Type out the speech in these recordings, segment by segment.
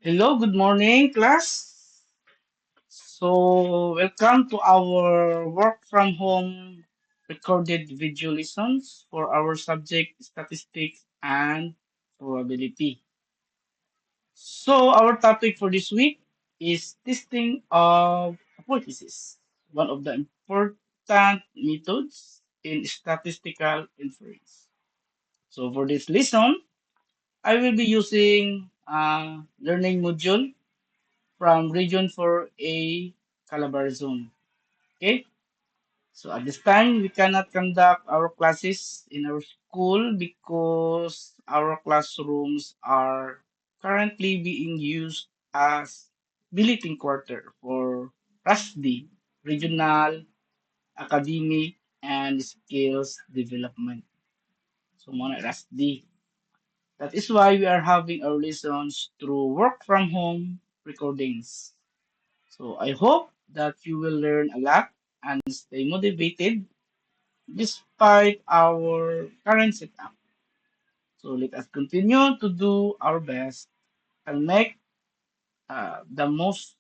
Hello, good morning, class. Welcome to our work from home recorded video lessons for our subject statistics and probability. Our topic for this week is testing of hypothesis, one of the important methods in statistical inference. For this lesson, I will be using learning module from Region 4A Calabarzon. Okay? So at this time, we cannot conduct our classes in our school because our classrooms are currently being used as billeting quarter for RASD, Regional Academic and Skills Development. So muna RASD. That is why we are having our lessons through work from home recordings. So I hope that you will learn a lot and stay motivated despite our current setup. So let us continue to do our best and make the most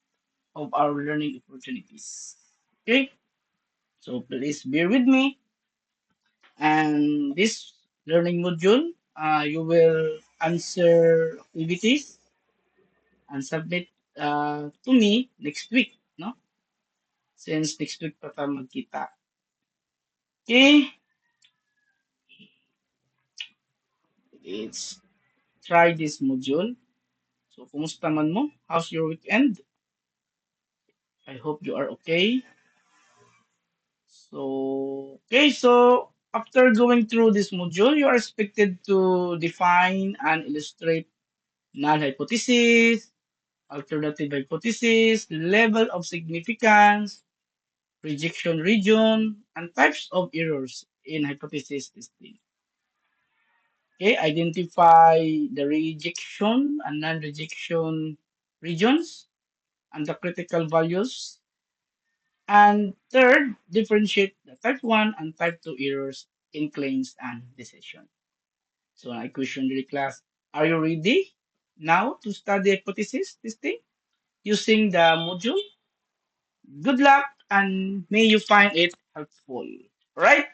of our learning opportunities. Okay, so please bear with me. And this learning module, you will answer activities and submit to me next week. No, since next week pa tayo magkita. Okay, let's try this module. So, kumusta man mo? How's your weekend? I hope you are okay. So after going through this module, you are expected to define and illustrate null hypothesis, alternative hypothesis, level of significance, rejection region, and types of errors in hypothesis testing. Okay, identify the rejection and non-rejection regions and the critical values. And third, differentiate the type 1 and type 2 errors in claims and decision. So I question the class, are you ready now to study hypothesis testing using the module? Good luck and may you find it helpful. Right?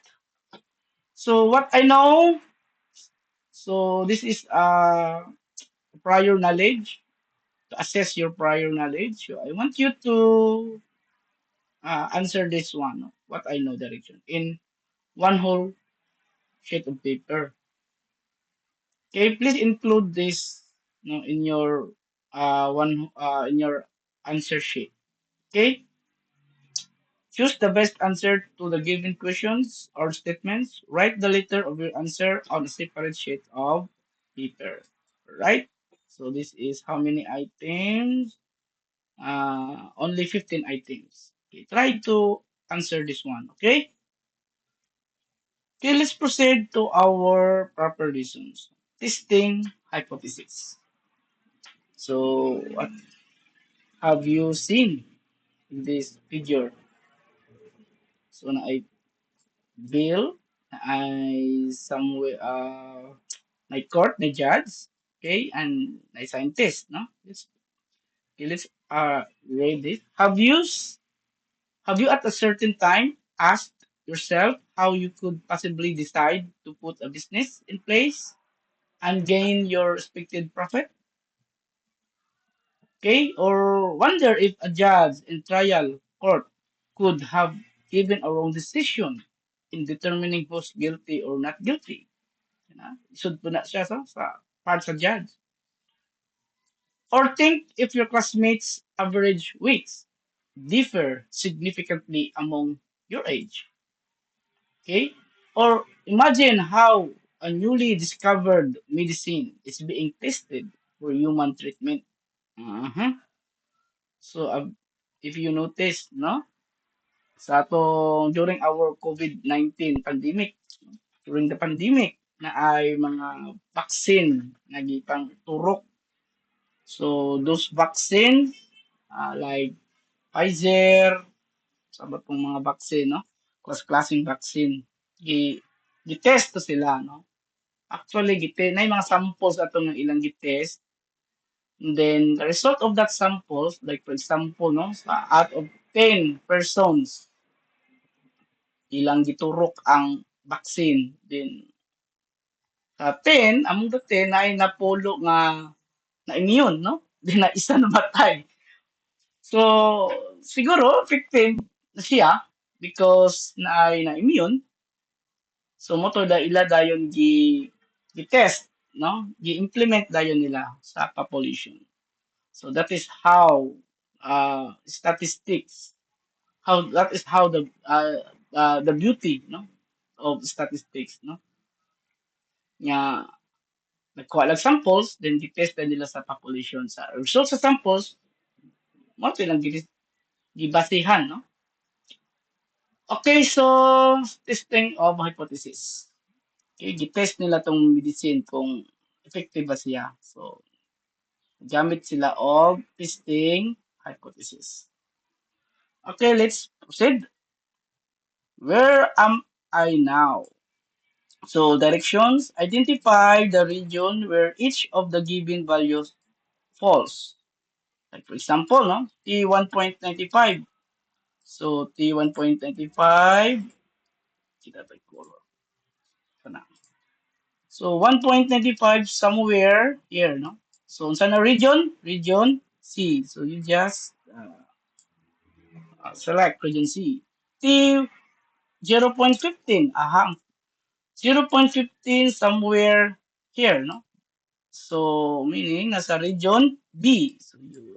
So what I know, so this is prior knowledge to assess your prior knowledge. So I want you to answer this one, no? What I know direction in one whole sheet of paper. Okay, please include this, no, in your one in your answer sheet. Okay, choose the best answer to the given questions or statements. Write the letter of your answer on a separate sheet of paper. Right. So this is how many items? Only 15 items. Okay, try to answer this one. Okay. Okay, let's proceed to our proper reasons. Testing hypothesis. So, what have you seen in this figure? So, na ay bill, na ay somewhere, na court, na judge, okay, and na scientist, no? Let's read this. Have you at a certain time asked yourself how you could possibly decide to put a business in place and gain your expected profit? Okay, or wonder if a judge in trial court could have given a wrong decision in determining who's guilty or not guilty. You know? Isod po na siya sa part sa judge. Or think if your classmates' average weights differ significantly among your age. Okay? Or imagine how a newly discovered medicine is being tested for human treatment. Uh-huh. So, if you notice, no? Sa atong during our COVID-19 pandemic, during the pandemic na ay mga vaccine na gipang turok. So those vaccine like Pfizer, sabat pong mga vaccine, no? Klaseng vaccine. Gitest to sila, no? Actually, na mga samples atong ng ilang gitest. And then the result of that samples, like for example, no, out of 10 persons, ilang giturok ang vaccine. Then sa 10, among the 10 ay napolo nga na immune, no? Di na isa namatay. So, siguro, effective na siya because na ay na immune. So, moto da ila dayon gi-test, no? Gi-implement dayon nila sa population. So, that is how statistics, how that is how the beauty, no, of statistics, no? Nga nagkuha lang samples, then gi-test na nila sa population. Sa result sa samples, mo lang gibasihan, no? Okay, so testing of hypothesis. Okay, gitest nila tong medicine kung effective ba siya. So, gamit sila of testing hypothesis. Okay, let's proceed. Where am I now? So, directions. Identify the region where each of the given values falls. Like for example, no, T1.95. So, T1.95, kita tayo color. Ito na. So 1.95 somewhere here, no? So sa na region? Region C. So you just select region C. T 0.15. Aha. 0.15 somewhere here, no? So meaning nasa region B. So you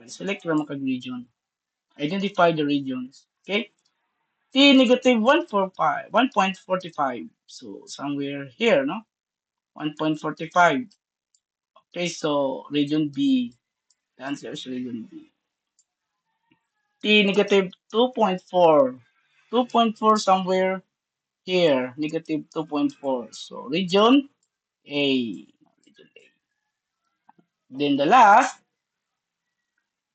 select lang kag region. Identify the regions. Okay? T negative 145, 1.45. So somewhere here, no? 1.45. Okay, so region B. The answer is region B. T negative 2.4. 2.4 somewhere here. Negative 2.4. So region A. Region A. Then the last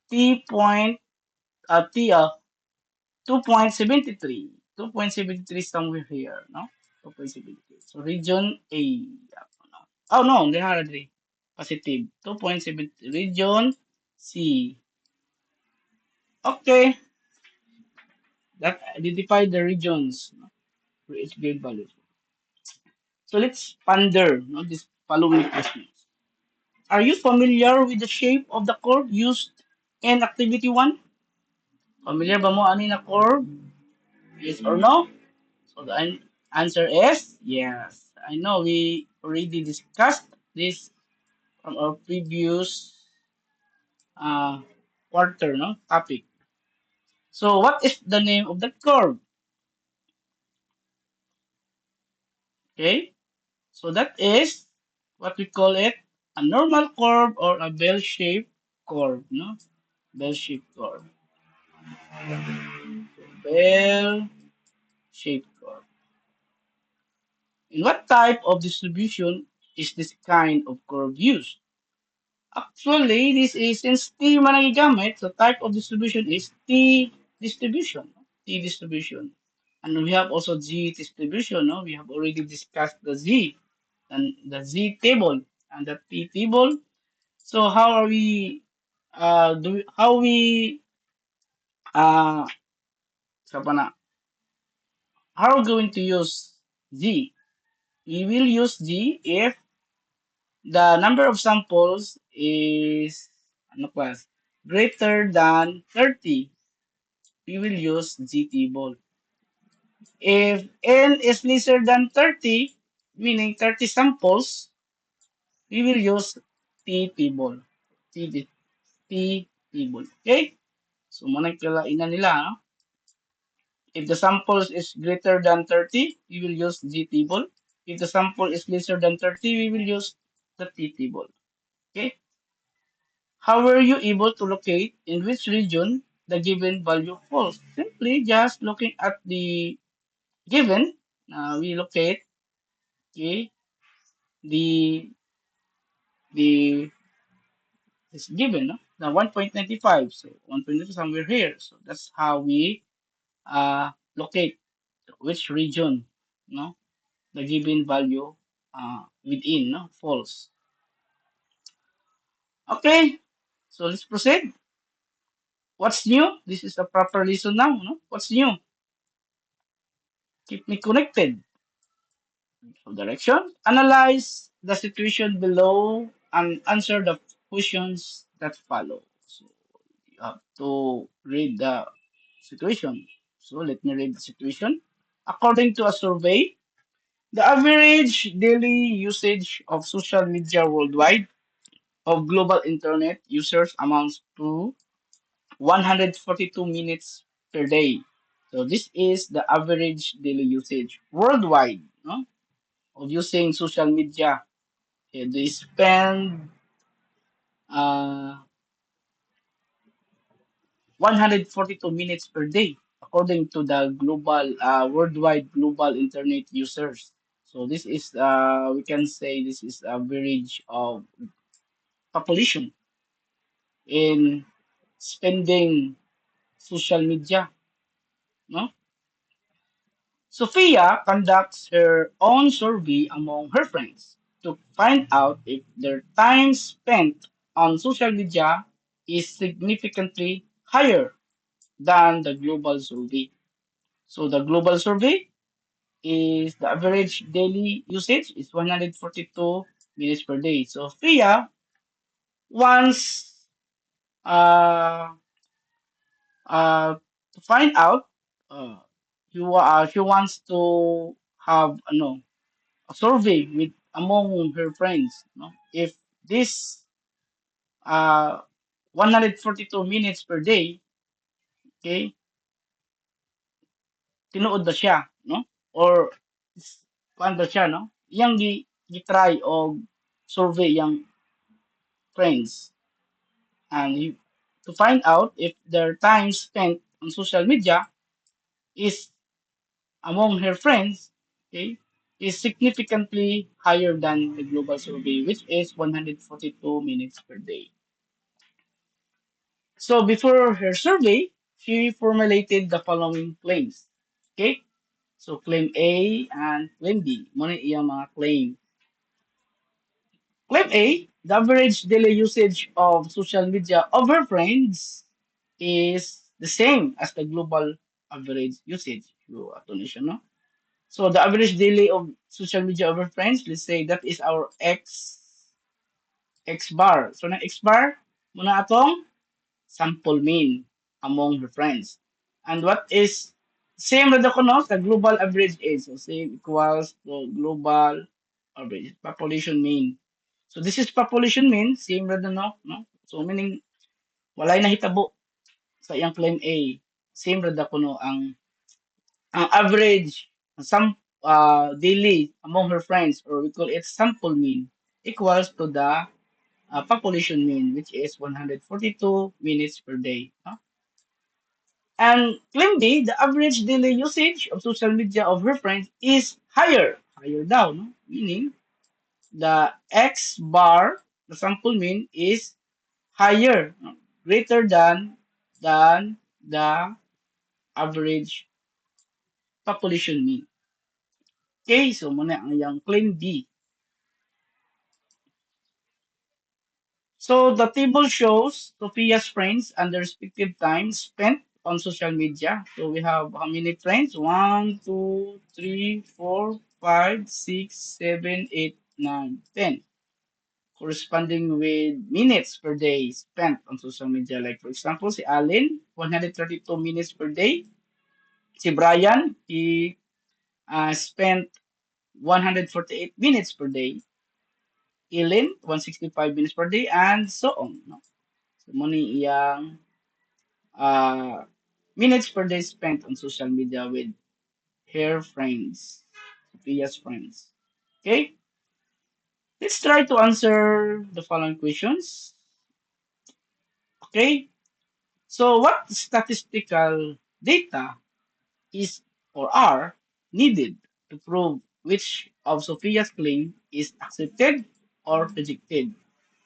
T point T 2.73. 2.73 somewhere here, no? 2.73. So region A. Oh no, they are already positive. 2.73 region C. Okay, that identify the regions, no, for each grade value. So let's ponder, no, this following questions. Are you familiar with the shape of the curve used in activity 1? Familiar ba mo ani na curve? Yes or no? So the answer is yes. I know we already discussed this from our previous uh, quarter, no, topic. So what is the name of the curve? Okay, so that is what we call it, a normal curve or a bell-shaped curve, no? Bell-shaped curve. Bell-shaped curve. In what type of distribution is this kind of curve used? Actually, this is since T man ang gigamit, so type of distribution is T distribution. No? T distribution. And we have also Z distribution. No? We have already discussed the Z and the Z table and the T table. So how are we how we uh sa pa na, how are we going to use Z? We will use Z if the number of samples is ano class greater than 30. We will use Z table. If N is lesser than 30, meaning 30 samples, we will use T table. T, T table. Okay? So, muna kilainan nila. No? If the samples is greater than 30, we will use Z table. If the sample is lesser than 30, we will use the T table. Okay? How were you able to locate in which region the given value falls? Simply just looking at the given, we locate, okay, the the is given, no? The 1.95. So 1.95 somewhere here. So that's how we locate which region, no, the given value within, no, false. Okay, so let's proceed. What's new? This is a proper lesson now. No? What's new? Keep me connected. So direction. Analyze the situation below and answer the questions that follow. So you have to read the situation. So let me read the situation. According to a survey, the average daily usage of social media worldwide of global internet users amounts to 142 minutes per day. So this is the average daily usage worldwide, no, of using social media. They spend uh, 142 minutes per day, according to the global, worldwide global internet users. So this is, we can say this is average of population in spending social media, no? Sophia conducts her own survey among her friends to find out if their time spent on social media is significantly higher than the global survey. So the global survey is the average daily usage is 142 minutes per day. So Sophia wants uh, to find out, uh, she wants to have a survey with among her friends, no? If this, uh 142 minutes per day, okay, tinuod na siya, no? Or kuan ba siya, no? Iyang gi-try og survey yang friends, and to find out if their time spent on social media is among her friends, okay, is significantly higher than the global survey, which is 142 minutes per day. So before her survey, she formulated the following claims. Okay? So claim A and claim B. Muna iyang mga claim. Claim A, the average daily usage of social media of her friends is the same as the global average usage. So, ato ni siya, no? So the average daily of social media of her friends, let's say that is our X bar. So na X bar, muna atong sample mean among her friends. And what is same with the konos, the global average is. So same equals the global average, population mean. So this is population mean, same with the no? So meaning, walay nahitabo sa iyang claim A. Same with the kuno ang average, some daily among her friends, or we call it sample mean, equals to the population mean, which is 142 minutes per day. No? And claim B, the average daily usage of social media of her friends is higher down, no? Meaning the X bar, the sample mean, is higher, no? Greater than the average population mean. Okay, so muna ang iyang claim B. So the table shows Sophia's friends and their respective time spent on social media. So we have how many friends? One, two, three, four, five, six, seven, eight, nine, 10. Corresponding with minutes per day spent on social media. Like for example, si Allen, 132 minutes per day. Si Brian, he spent 148 minutes per day. Ellen, 165 minutes per day, and so on. No? So, muni iyang uh, minutes per day spent on social media with her friends, Sophia's friends. Okay, let's try to answer the following questions. Okay, so what statistical data is or are needed to prove which of Sophia's claim is accepted or rejected?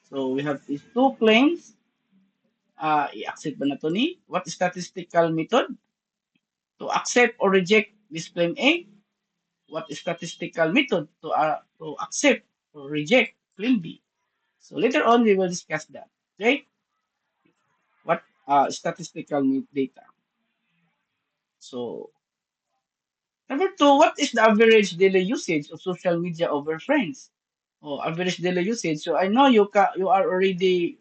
So we have these two claims. I-accept ba na to ni? What statistical method to accept or reject this claim A? What statistical method to accept or reject claim B? So later on, we will discuss that. Okay? What statistical data. So number two, what is the average daily usage of social media over friends? Oh, average daily usage. So I know you are already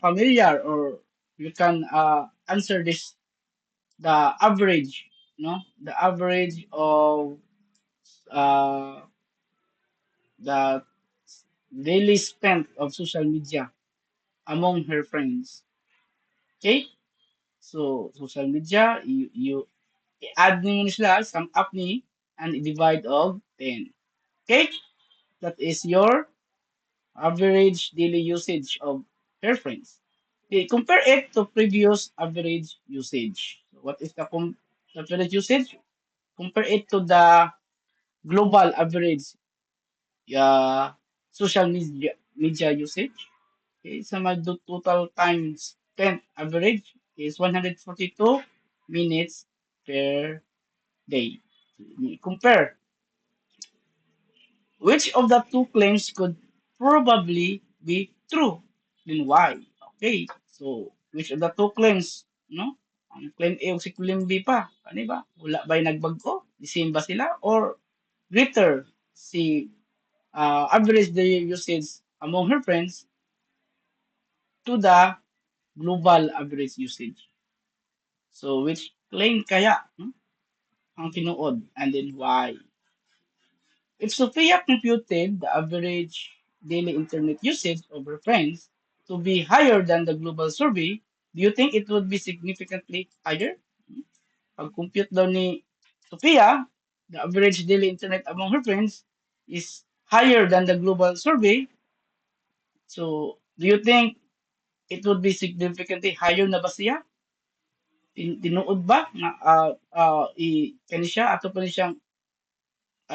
familiar, or you can answer this, the average, no, the average of uh, the daily spent of social media among her friends. Okay? So, social media, you i-add nyo sila, sum up ni, and i-divide of 10. Okay? That is your average daily usage of her friends. Okay, compare it to previous average usage. So what is the average usage? Compare it to the global average uh, social media usage. Okay, so the total time spent average is 142 minutes per day. Compare which of the two claims could probably be true. Then why? Okay, so which of the two claims, no? Ang claim A o si claim B pa, ano ba? Wala ba'y nagbago? The same ba sila? Or greater si average daily usage among her friends to the global average usage. So, which claim kaya ang tinuod, and then why? If Sophia computed the average daily internet usage of her friends to be higher than the global survey, do you think it would be significantly higher? Pag-compute daw ni Sophia, the average daily internet among her friends is higher than the global survey. So, do you think it would be significantly higher na ba siya? Tinuod ba nga kani siya ato pa ni siyang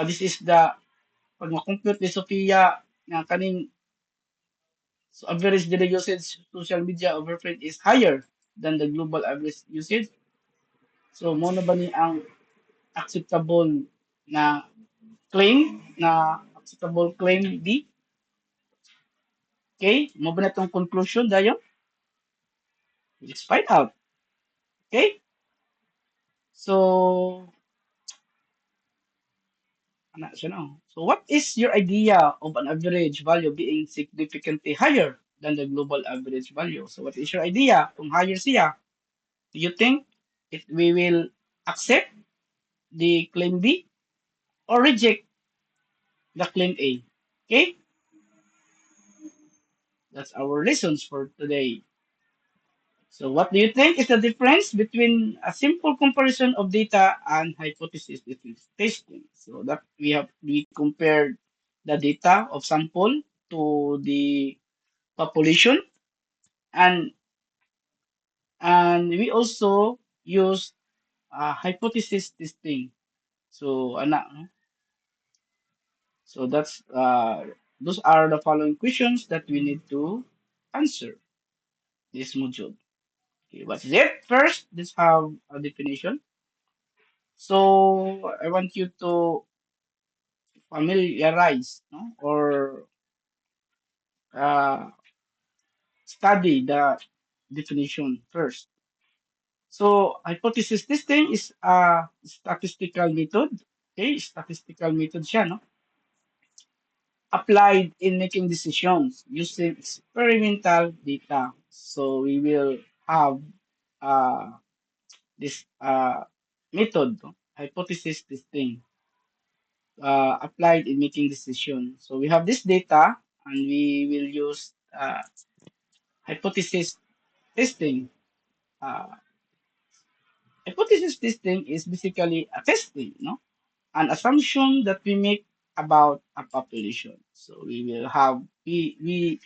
this is the pag ma-compute ni Sophia nga kaning average daily usage social media of her friend is higher than the global average usage. So mo na ba ni ang acceptable na acceptable claim D? Okay? Mo ba na itong conclusion dayon? Let's find out. Okay? So ana siya no. So what is your idea of an average value being significantly higher than the global average value? So what is your idea kung higher siya? Do you think we will accept the claim B or reject the claim A? Okay? That's our lessons for today. So what do you think is the difference between a simple comparison of data and hypothesis testing? So that we compared the data of sample to the population, and we also use hypothesis testing. So so that's those are the following questions that we need to answer this module. Okay, what's it? First, let's have a definition. So I want you to familiarize, no, or uh, study the definition first. So hypothesis testing is a statistical method. Okay, statistical method siya, no? Applied in making decisions using experimental data. So we will have uh, this method, no? Hypothesis testing, applied in making decisions. So we have this data, and we will use hypothesis testing. Uh, Hypothesis testing is basically a testing, no? An assumption that we make about a population. So we will have we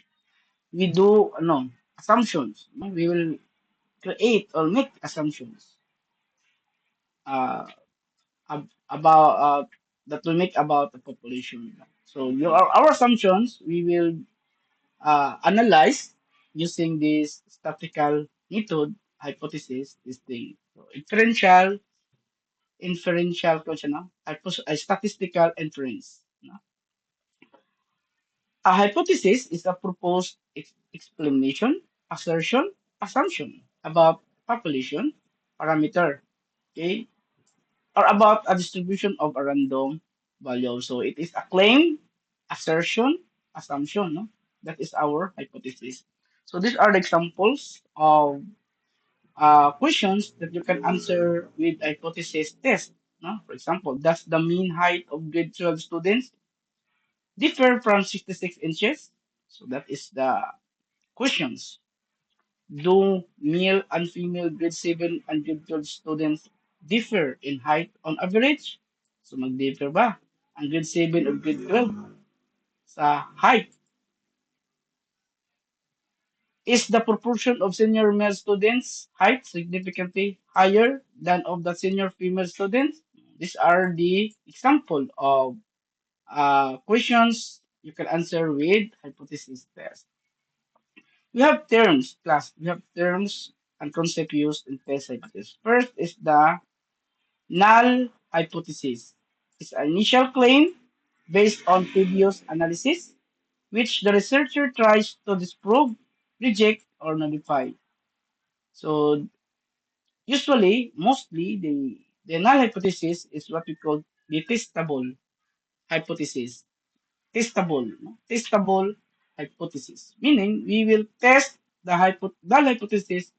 do no assumptions. No? We will create or make assumptions uh, about that we make about the population. So our assumptions we will analyze using this statistical method hypothesis testing. So inferential question, no? Statistical inference. No? A hypothesis is a proposed explanation, assertion, assumption about population parameter, okay, or about a distribution of a random value. So it is a claim, assertion, assumption. No? That is our hypothesis. So these are the examples of questions that you can answer with hypothesis test. No? For example, does the mean height of grade 12 students differ from 66 inches? So that is the questions. Do male and female grade 7 and grade 12 students differ in height on average? So mag-differ ba ang grade 7 o grade 12 sa height? Is the proportion of senior male students height significantly higher than of the senior female students? These are the example of questions you can answer with hypothesis test. We have terms, class. We have terms and concept used in test hypothesis. First is the null hypothesis. It's an initial claim based on previous analysis, which the researcher tries to disprove, reject, or nullify. So mostly, the null hypothesis is what we call the testable hypothesis. Testable, no? Testable hypothesis. Meaning, we will test the null hypothesis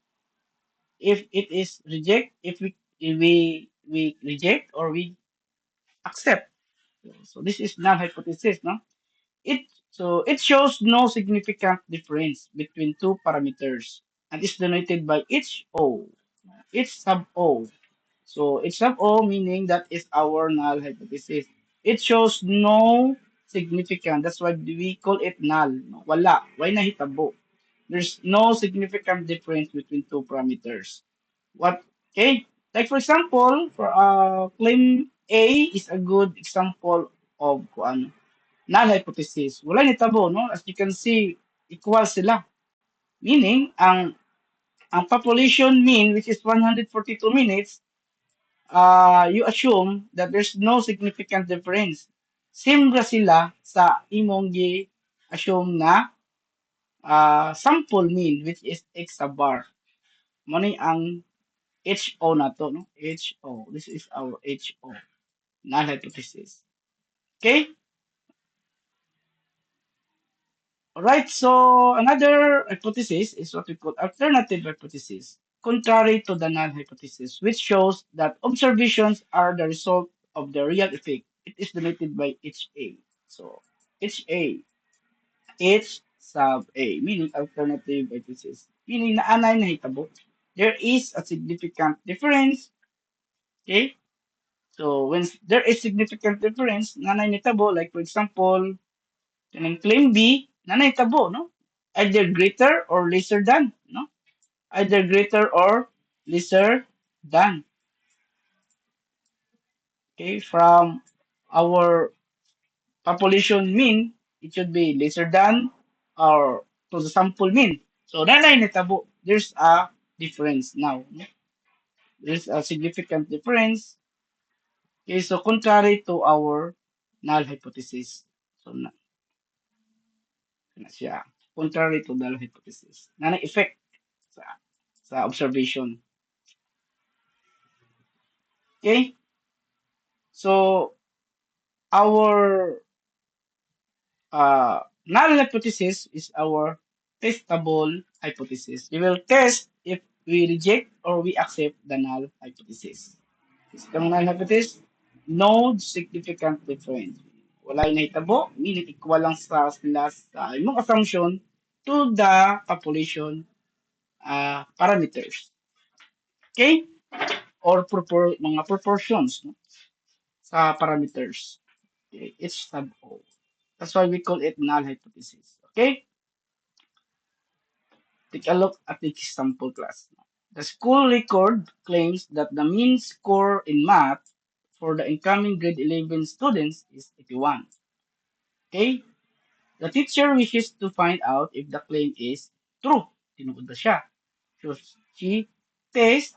if it is reject, if we reject or we accept. So this is null hypothesis, no? It shows no significant difference between two parameters and is denoted by each O. Each sub O. So each sub O meaning that is our null hypothesis. It shows no significant. That's why we call it null. No? Wala. Why nahitabo? There's no significant difference between two parameters. What? Okay. Like for example, for claim A is a good example of ano, null hypothesis. Wala nitabo, no? As you can see, equal sila. Meaning, ang population mean, which is 142 minutes, you assume that there's no significant difference. Same ra sila sa imong assume na sample mean, which is x a bar. Mani ang HO na to, no? HO. This is our HO. Null hypothesis. Okay? Alright, so another hypothesis is what we call alternative hypothesis, contrary to the null hypothesis, which shows that observations are the result of the real effect. It is denoted by HA. So HA, H sub A, meaning alternative hypothesis. Meaning na anay na hitabo. There is a significant difference. Okay? So when there is significant difference, nanay nitabo, like for example, kanang claim B, nanay tabo, no? Either greater or lesser than, no? Either greater or lesser than. Okay, from our population mean, it should be lesser than or to the sample mean. So nanay tabo, there's a difference now. No? There's a significant difference. Okay, so contrary to our null hypothesis. So na siya. Contrary to null hypothesis. Na effect sa observation. Okay? So our null hypothesis is our testable hypothesis. We will test if we reject or we accept the null hypothesis. Itong null hypothesis, no significant difference. Wala yung nahitabo, meaning equal lang sila sa imong assumption to the population parameters. Okay? Or mga proportions, no? Sa parameters. Okay? It's sub O. That's why we call it null hypothesis. Okay? Take a look at the example class. The school record claims that the mean score in math for the incoming grade 11 students is 81. Okay? The teacher wishes to find out if the claim is true. Tinuod na siya. So she tests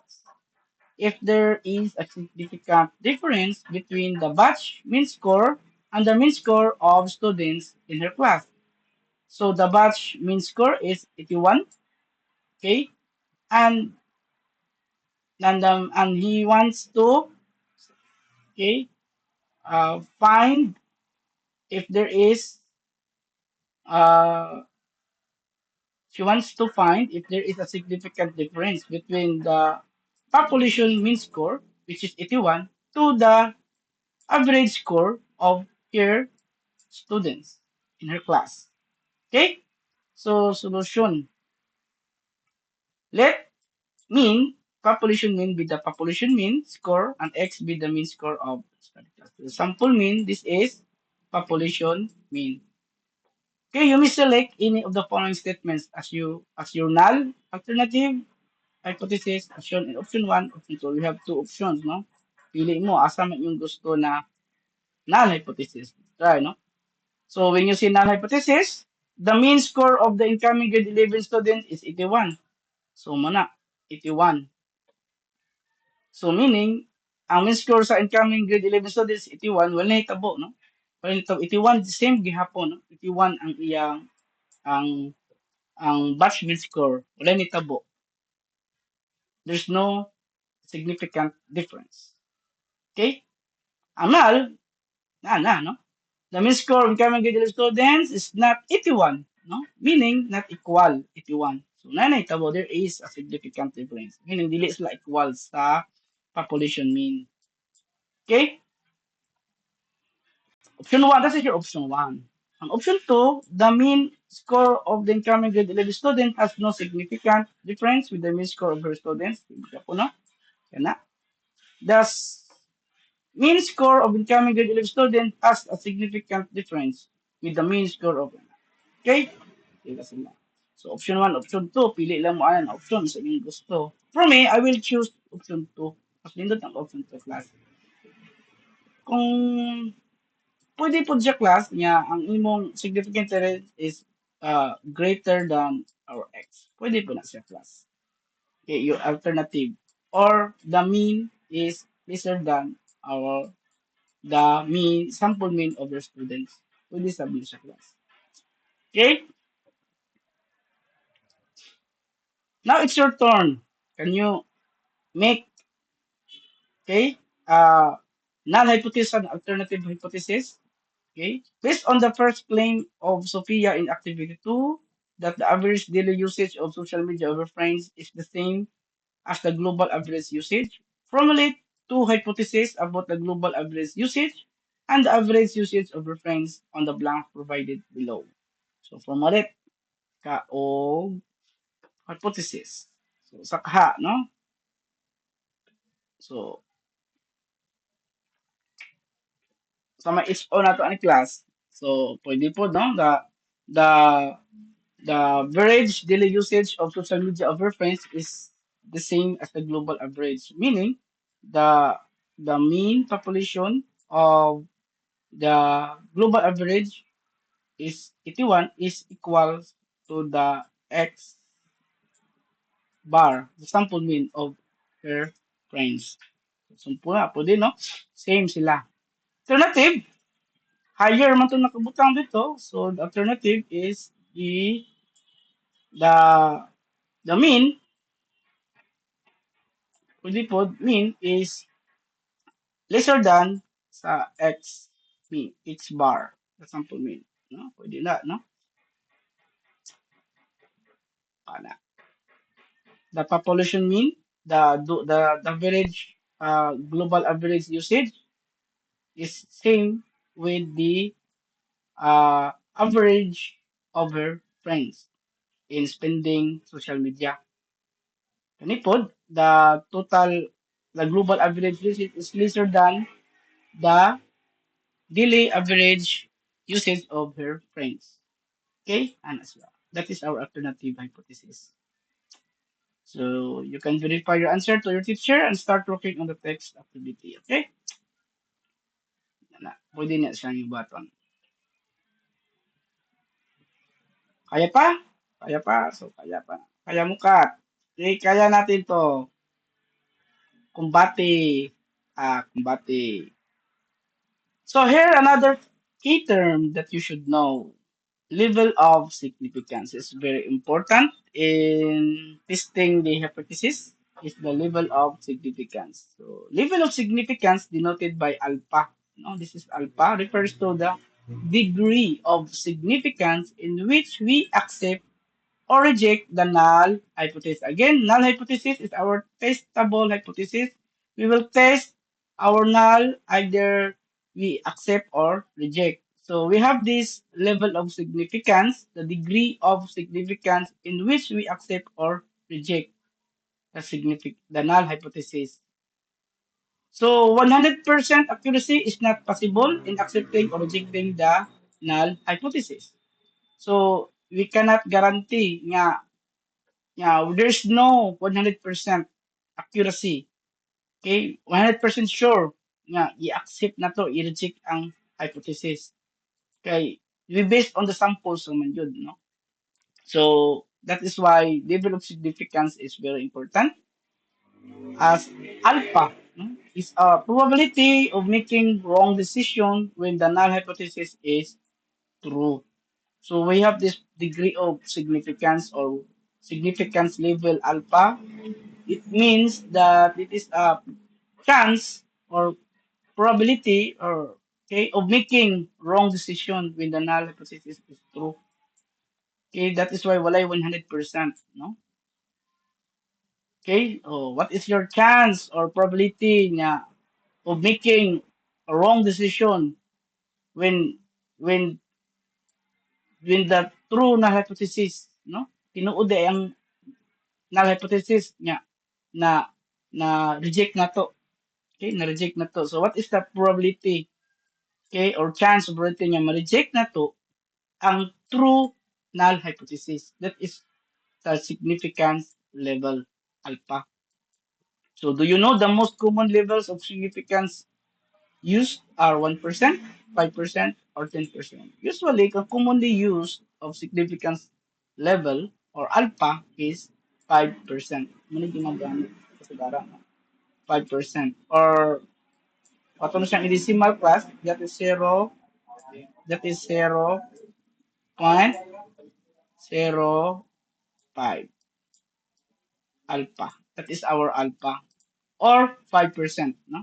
if there is a significant difference between the batch mean score and the mean score of students in her class. So the batch mean score is 81. Okay, and and he wants to, okay, find if there is uh she wants to find if there is a significant difference between the population mean score, which is 81, to the average score of her students in her class. Okay? So solution. Let mean population mean be the population mean score and x be the mean score of study class. The sample mean, this is population mean. Okay, you may select any of the following statements as your null alternative hypothesis as shown in option 1, option 2. We have two options, no? Pili mo asa man yung gusto na null hypothesis. Try, no? So when you see null hypothesis, the mean score of the incoming grade 11 student is 81. So muna, 81. So meaning, ang mean score sa incoming grade 11 students is 81, wala na hitabo, no? Wala na hitabo. 81, the same gihapon, no? 81 ang iyang, ang, batch mean score. Wala na hitabo. There's no significant difference. Okay? Ang null, no? The mean score of incoming grade 11 students is not 81, no? Meaning, not equal 81. So, na hitabo, there is a significant difference. Meaning, dili sila equal sa population mean. Okay? Option 1, that is your option 1. And option 2, the mean score of the incoming grade 11 student has no significant difference with the mean score of her students. Ibig po, no? Yan na. Thus, mean score of incoming grade 11 student has a significant difference with the mean score of. Okay? Okay, sila. So, option 1, option 2, pili lang mo ayan option sa inyong gusto. For me, I will choose option 2. Mas nindot ang option 2 class. Kung pwede po siya class niya, ang imong significant difference is greater than our x. Pwede po na siya class. Okay, your alternative. Or the mean is lesser than our the mean sample mean of your students. Pwede sabihin siya class. Okay? Now it's your turn. Can you make, okay, null hypothesis and alternative hypothesis? Okay. Based on the first claim of Sophia in activity 2, that the average daily usage of social media of her friends is the same as the global average usage, formulate two hypotheses about the global average usage and the average usage of her friends on the blank provided below. So formulate ka o hypothesis. So sakha, no? So sa mga HO na to ani class. So pwede po, no? The the average daily usage of social media of reference is the same as the global average, meaning the mean population of the global average is 81 is equal to the x bar, the sample mean of her friends. So, pula po din, no? Same sila. Alternative, higher man itong nakabutang dito. So, the alternative is the the mean, pwede po, mean is lesser than sa x mean, x bar, the sample mean. No? Pwede na, no? Pana. The population mean, the average, global average usage is same with the average over friends in spending social media. Kanipod, the global average usage is lesser than the daily average usage of her friends. Okay? And as well. That is our alternative hypothesis. So you can verify your answer to your teacher and start working on the text activity. Okay? Yan na. Pwede na siyang ibaton. Kaya pa? Kaya pa? So, kaya pa. Kaya mo, Kat. Okay, kaya natin to. Kumbate. Kumbate. So here, another key term that you should know. level of significance is very important in testing the hypothesis is the level of significance. So level of significance denoted by alpha. No, this is alpha refers to the degree of significance in which we accept or reject the null hypothesis. Again, null hypothesis is our testable hypothesis. We will test our null either we accept or reject. So we have this level of significance, the degree of significance in which we accept or reject the null hypothesis. So 100% accuracy is not possible in accepting or rejecting the null hypothesis. So we cannot guarantee nga yeah, there's no 100% accuracy. Okay? 100% sure nga i-accept na to, i-reject ang hypothesis. Okay? We based on the samples naman yun, no? So, that is why level of significance is very important. As alpha no, is a probability of making wrong decision when the null hypothesis is true. So we have this degree of significance or significance level alpha. It means that it is a chance or probability or okay of making wrong decision when the null hypothesis is true. Okay, that is why walay 100%, no? Okay, oh, what is your chance or probability na of making a wrong decision when when the true null hypothesis, no? Tinuod ay ang null hypothesis niya na na reject na to. Okay, na reject na to. So what is the probability, okay, or chance of probability niya ma-reject na to ang true null hypothesis. That is the significance level alpha. So do you know the most common levels of significance used are 1%, 5%, or 10%? Usually, the commonly used of significance level or alpha is 5%. Muna ginagamit sa darang 5%. Or what ano siyang decimal class, that is 0, that is 0.05 alpha. That is our alpha. Or 5%, no?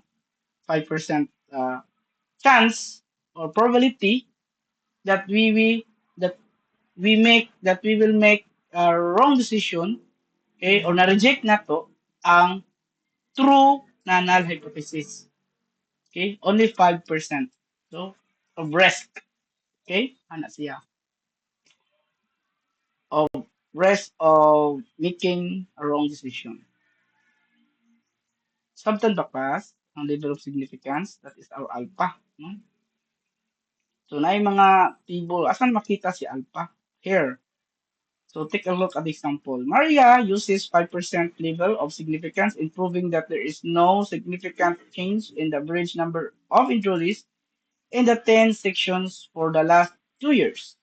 5% chance or probability that that we will make a wrong decision, okay, or na-reject na to ang true na null hypothesis. Okay? Only 5%. So, of risk. Okay? Ana siya. Of risk of making a wrong decision. Sabtan ba class ang level of significance? That is our alpha. No? So, na yung mga table. Asan makita si alpha? Here. So take a look at the example. Maria uses 5% level of significance in proving that there is no significant change in the average number of injuries in the 10 sections for the last 2 years.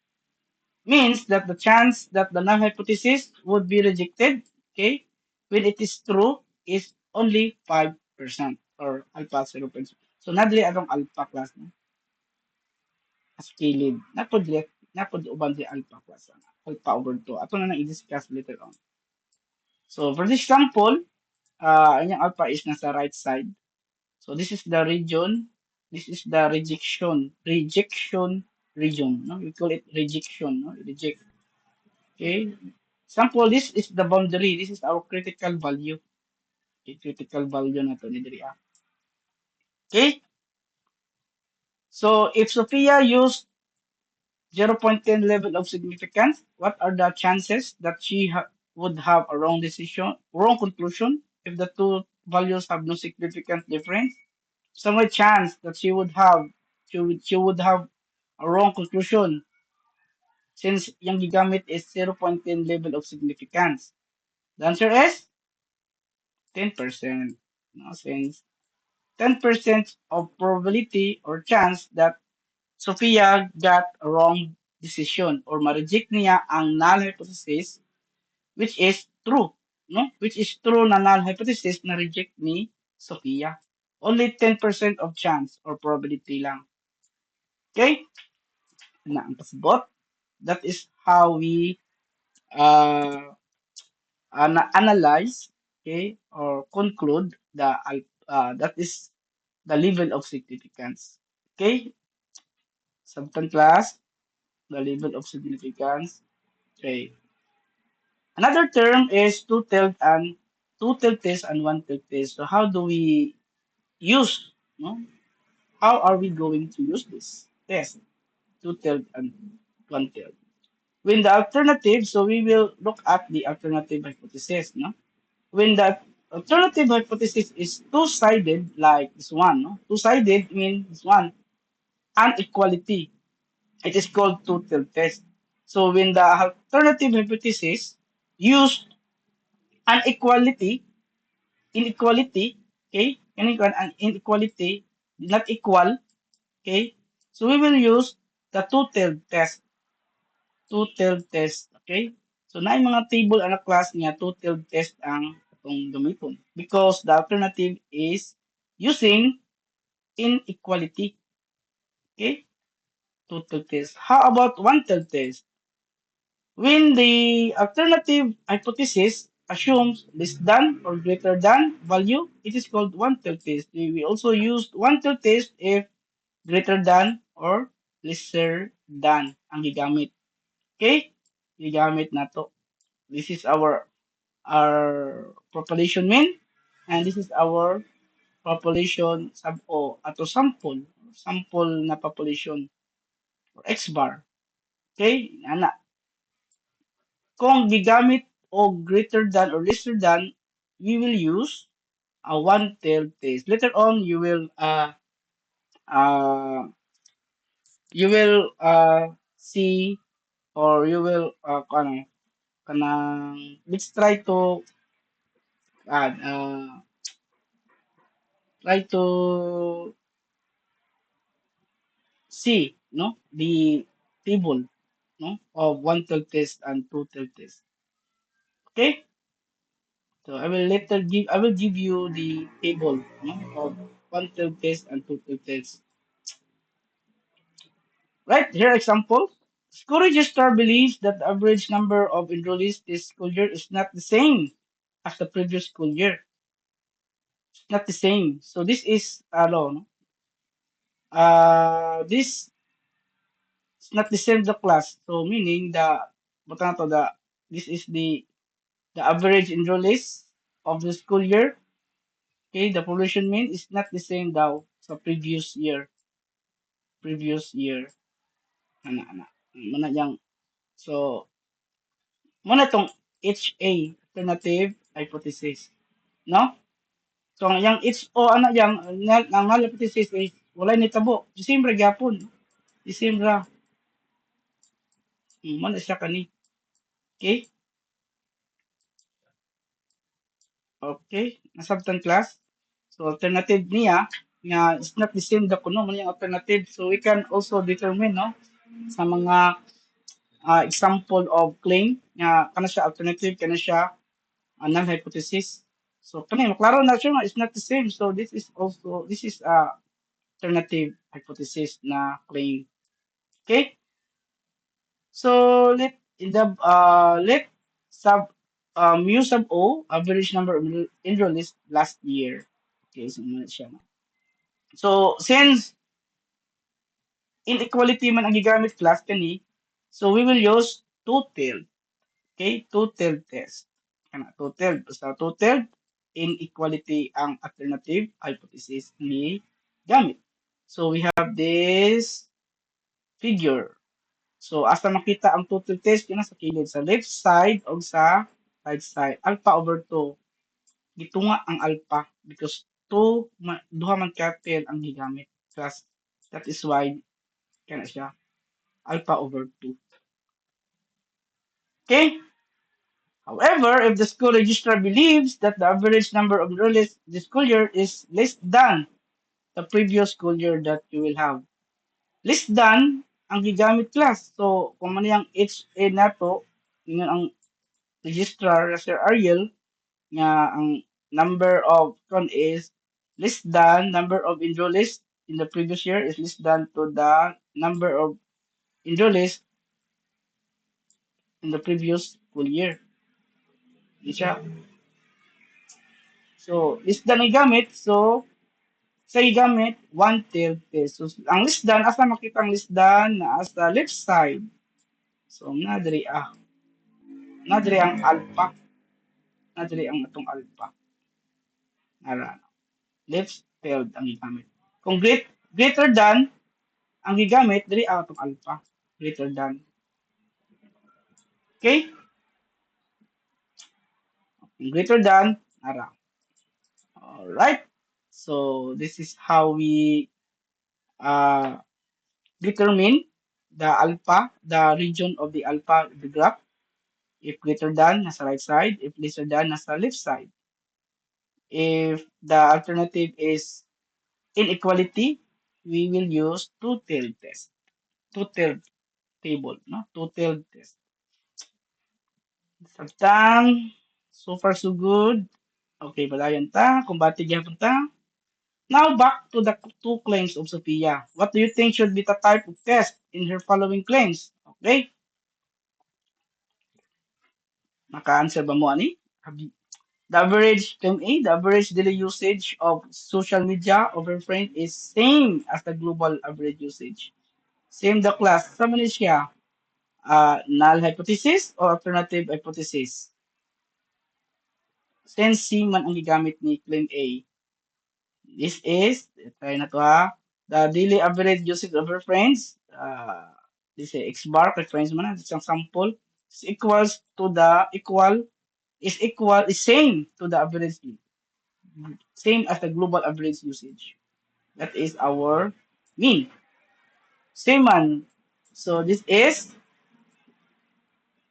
Means that the chance that the null hypothesis would be rejected, okay, when it is true, is only 5% or alpha 0.0. So nadli atong alpha class no? As kilid. Napod uban si alpha class. Alpha over 2. Ato na nang i-discuss later on. So for this example, ang alpha is nasa right side. So this is the region. This is the rejection region. No? We call it rejection. No? Reject. Okay. Example, this is the boundary. This is our critical value. Okay, critical value na to ni diri. Okay. So if Sophia used 0.10 level of significance, what are the chances that she would have a wrong conclusion if the two values have no significant difference? Some chance that she would have a wrong conclusion since yung gigamit is 0.10 level of significance. The answer is 10%. No, since 10% of probability or chance that Sophia got a wrong decision or ma-reject niya ang null hypothesis which is true. No? Which is true na null hypothesis na reject ni Sophia. Only 10% of chance or probability lang. Okay? Na ang pasabot. That is how we uh, analyze, okay, or conclude that is the level of significance. Okay, subton class, the level of significance. Okay. Another term is two-tailed test and one-tailed test. So how do we use, no? How are we going to use this test, two-tailed and one-tailed? When the alternative, so we will look at the alternative hypothesis, no? When the alternative hypothesis is two-sided, like this one, no? Two-sided means this one, inequality. It is called two-tailed test. So when the alternative hypothesis used inequality, inequality, okay, inequality, not equal, okay, so we will use the two-tailed test, okay. So na yung mga table ana class niya, two-tailed test ang itong gamiton because the alternative is using inequality, okay, two-tailed test. How about one-tailed test? When the alternative hypothesis assumes less than or greater than value, it is called one-tailed test. We also use one-tailed test if greater than or lesser than ang gigamit. Okay? Gigamit na to. This is our population mean and this is our population sub o ato sample na population or X bar. Okay? Ana, kung gigamit o greater than or lesser than, we will use a one-tailed test. Later on, uh, you will see or you will let's try to try to see no the table no of one-tailed test and two-tailed test. Okay, so I will give you the table no, of one-tailed test and two-tailed test. Right here, example. School registrar believes that the average number of enrollees this school year is not the same as the previous school year. It's not the same. So this is no? This is not the same the class. So meaning what na to, this is the average enrollees of the school year. Okay, the population mean is not the same daw sa previous year. Ana. Muna yang so muna tong HA alternative hypothesis, no? So yang HO ana yang ang null hypothesis is wala ni tabo. Disimbre gyapon. Disimbre. Muna siya kani. Okay? Okay, nasabtan class. So alternative niya nga is not the same da kuno man yung alternative. So we can also determine no sa mga example of claim nga kana siya alternative kana siya null hypothesis. So kani maklaro na siya nga it's not the same. So this is a alternative hypothesis na claim. Okay? So let sub mu sub o average number of enrollees last year. Okay, so muna siya. No? So since inequality man ang gigamit class kani, so we will use two-tailed. Okay, two-tailed test. Kana two-tailed basta two-tailed inequality ang alternative hypothesis ni gamit. So we have this figure. So asa makita ang two-tailed test yun sa kilid sa left side o sa right side. Alpha over 2. Gitunga ang alpha because duha man ka tail ang gigamit. Plus, that is why kana siya alpha over 2. Okay? However, if the school registrar believes that the average number of enrollees this school year is less than the previous school year that you will have. Less than ang gigamit class. So, kung ano yung HA nato, yun ang registrar, Sir Ariel, nga ang number of con is less than number of enrollees in the previous year is less than to the number of enrollees in the previous school year. Di siya. So, less than igamit. So, sa igamit, 1/3 pesos. Ang less than, asa makita ang less than na sa left side. So, nadiri ang alpha. Nadiri ang atong alpha. Nara. Left field ang gigamit. Kung greater than, ang gigamit, diri ang atong alpha. Greater than. Okay? Greater than, nara. Alright. So, this is how we uh, determine the alpha, the region of the alpha of the graph. If greater than, nasa right side. If lesser than, nasa left side. If the alternative is inequality, we will use two-tailed test. Two-tailed table, no? Two-tailed test. Sabtang, so far so good. Okay, padayon ta. Kumbati gyapon ta. Now back to the two claims of Sophia. What do you think should be the type of test in her following claims? Okay, naka-answer ba mo ani? The average claim A, the average daily usage of social media of her friend is same as the global average usage. Same the class. Sa man siya? Null hypothesis or alternative hypothesis? Since C man ang gigamit ni claim A, this is, try na to ha, the daily average usage of her friends, this is X bar, kay friends man, this ang sample, is equals to the, is same to the average, same as the global average usage. That is our mean. Same man. So this is,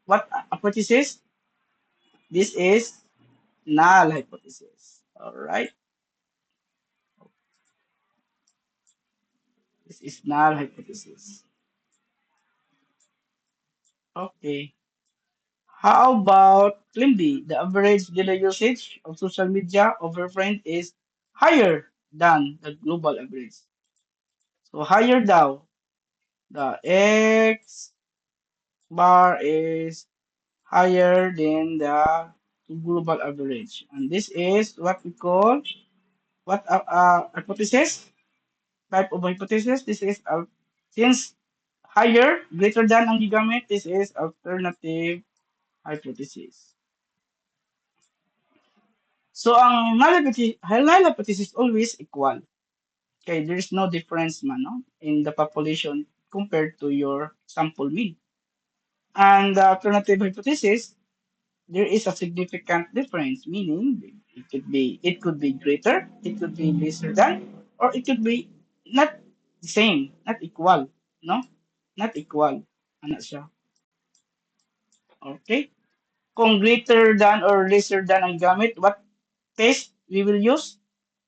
what hypothesis? This is null hypothesis. All right. This is null hypothesis. Okay. How about Lindy? The average daily usage of social media of her friend is higher than the global average. So higher daw. The X bar is higher than the global average. And this is what we call, what hypothesis? Type of hypothesis. This is, since higher, greater than ang gigamit, this is alternative hypothesis. So ang null hypothesis always equal. Okay, there is no difference man, no, in the population compared to your sample mean. And the alternative hypothesis, there is a significant difference, meaning it could be greater, it could be lesser than, or it could be not the same, not equal, no? Not equal. Ano siya? Okay? Kung greater than or lesser than ang gamit, what test we will use?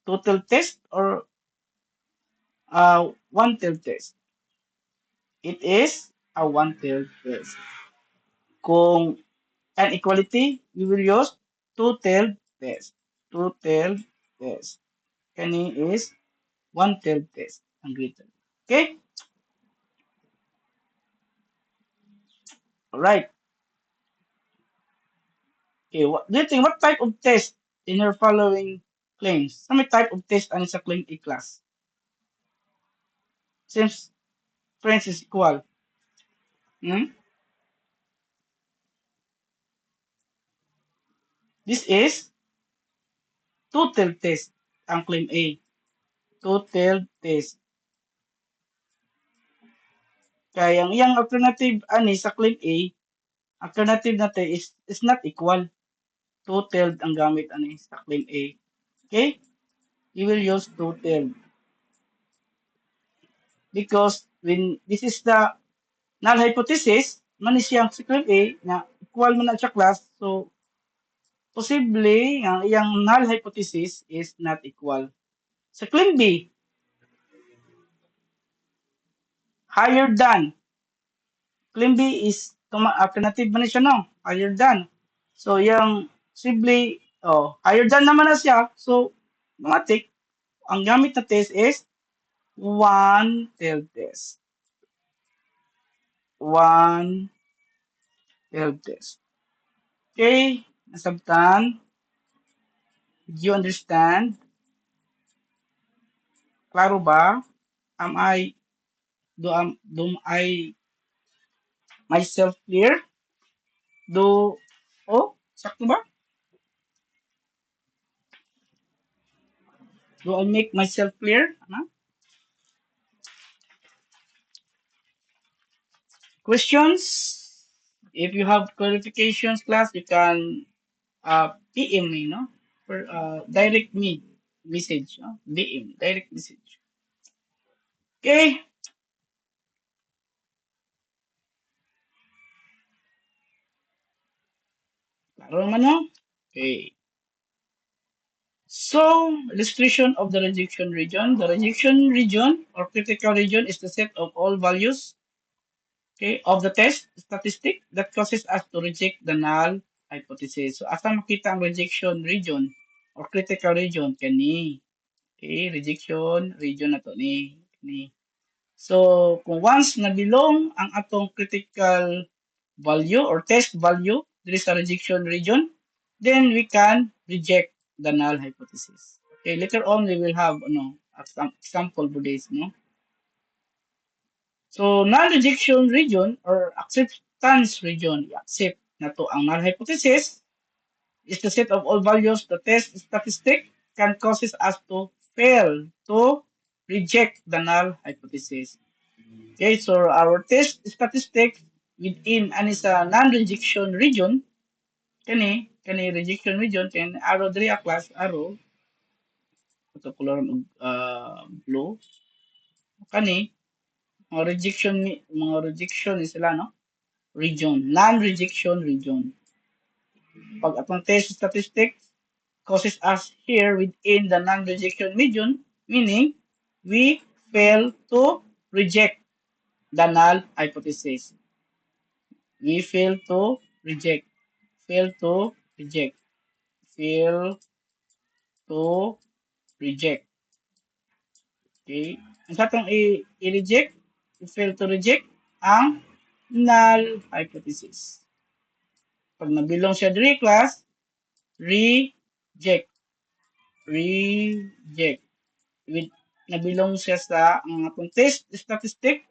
Total test or one-tailed test? It is a one-tailed test. Kung inequality, we will use two-tailed test. Two-tailed test. Kani is one-tailed test ang greater. Okay? Alright. Okay, what do you think, what type of test in your following claims? Sa may type of test ano sa claim A class? Since friends is equal. Hmm? This is two-tailed test ang claim A. Two-tailed test. Kaya ang iyang alternative ani sa claim A, alternative natin is not equal. Two-tailed ang gamit ani sa claim A. Okay? You will use two-tailed. Because when this is the null hypothesis, man siyang sa claim A na equal man na siya class, so posible ang iyang null hypothesis is not equal. Sa claim B, higher than. Claim B is alternative man siya no, higher than. So yung simply higher than naman na siya. So automatic ang gamit na test is one tail test. One failed test. Okay, nasabtan, do you understand? Klaro ba? Am I, do I myself clear? Do, oh, sakto ba? Do I make myself clear? Ano? Questions? If you have clarifications, class, you can PM me, no? For direct me message, no? DM, direct message. Okay, klaro naman, no? Okay. So, illustration of the rejection region. The rejection region or critical region is the set of all values, okay, of the test statistic that causes us to reject the null hypothesis. So, asa makita ang rejection region or critical region? Kani. Okay, rejection region na to ni. Kani. So, kung once na belong ang atong critical value or test value, there is a rejection region, then we can reject the null hypothesis. Okay, later on we will have example for this, no? So, null rejection region or acceptance region, accept na to ang null hypothesis is the set of all values the test statistic can causes us to fail to reject the null hypothesis. Okay, so our test statistic within an is a non-rejection region, kani rejection region, can arrow diri a class arrow, ito color blue, kani, mga rejection ni sila, no? Region, non-rejection region. Pag atong test statistic causes us here within the non-rejection region, meaning we fail to reject the null hypothesis. We reject, fail to reject, fail to reject. Okay? Ang satong i-reject, i-fail to reject ang null hypothesis. Pag nabilong siya diri class, reject, reject. With nabilong siya sa ang atong test statistic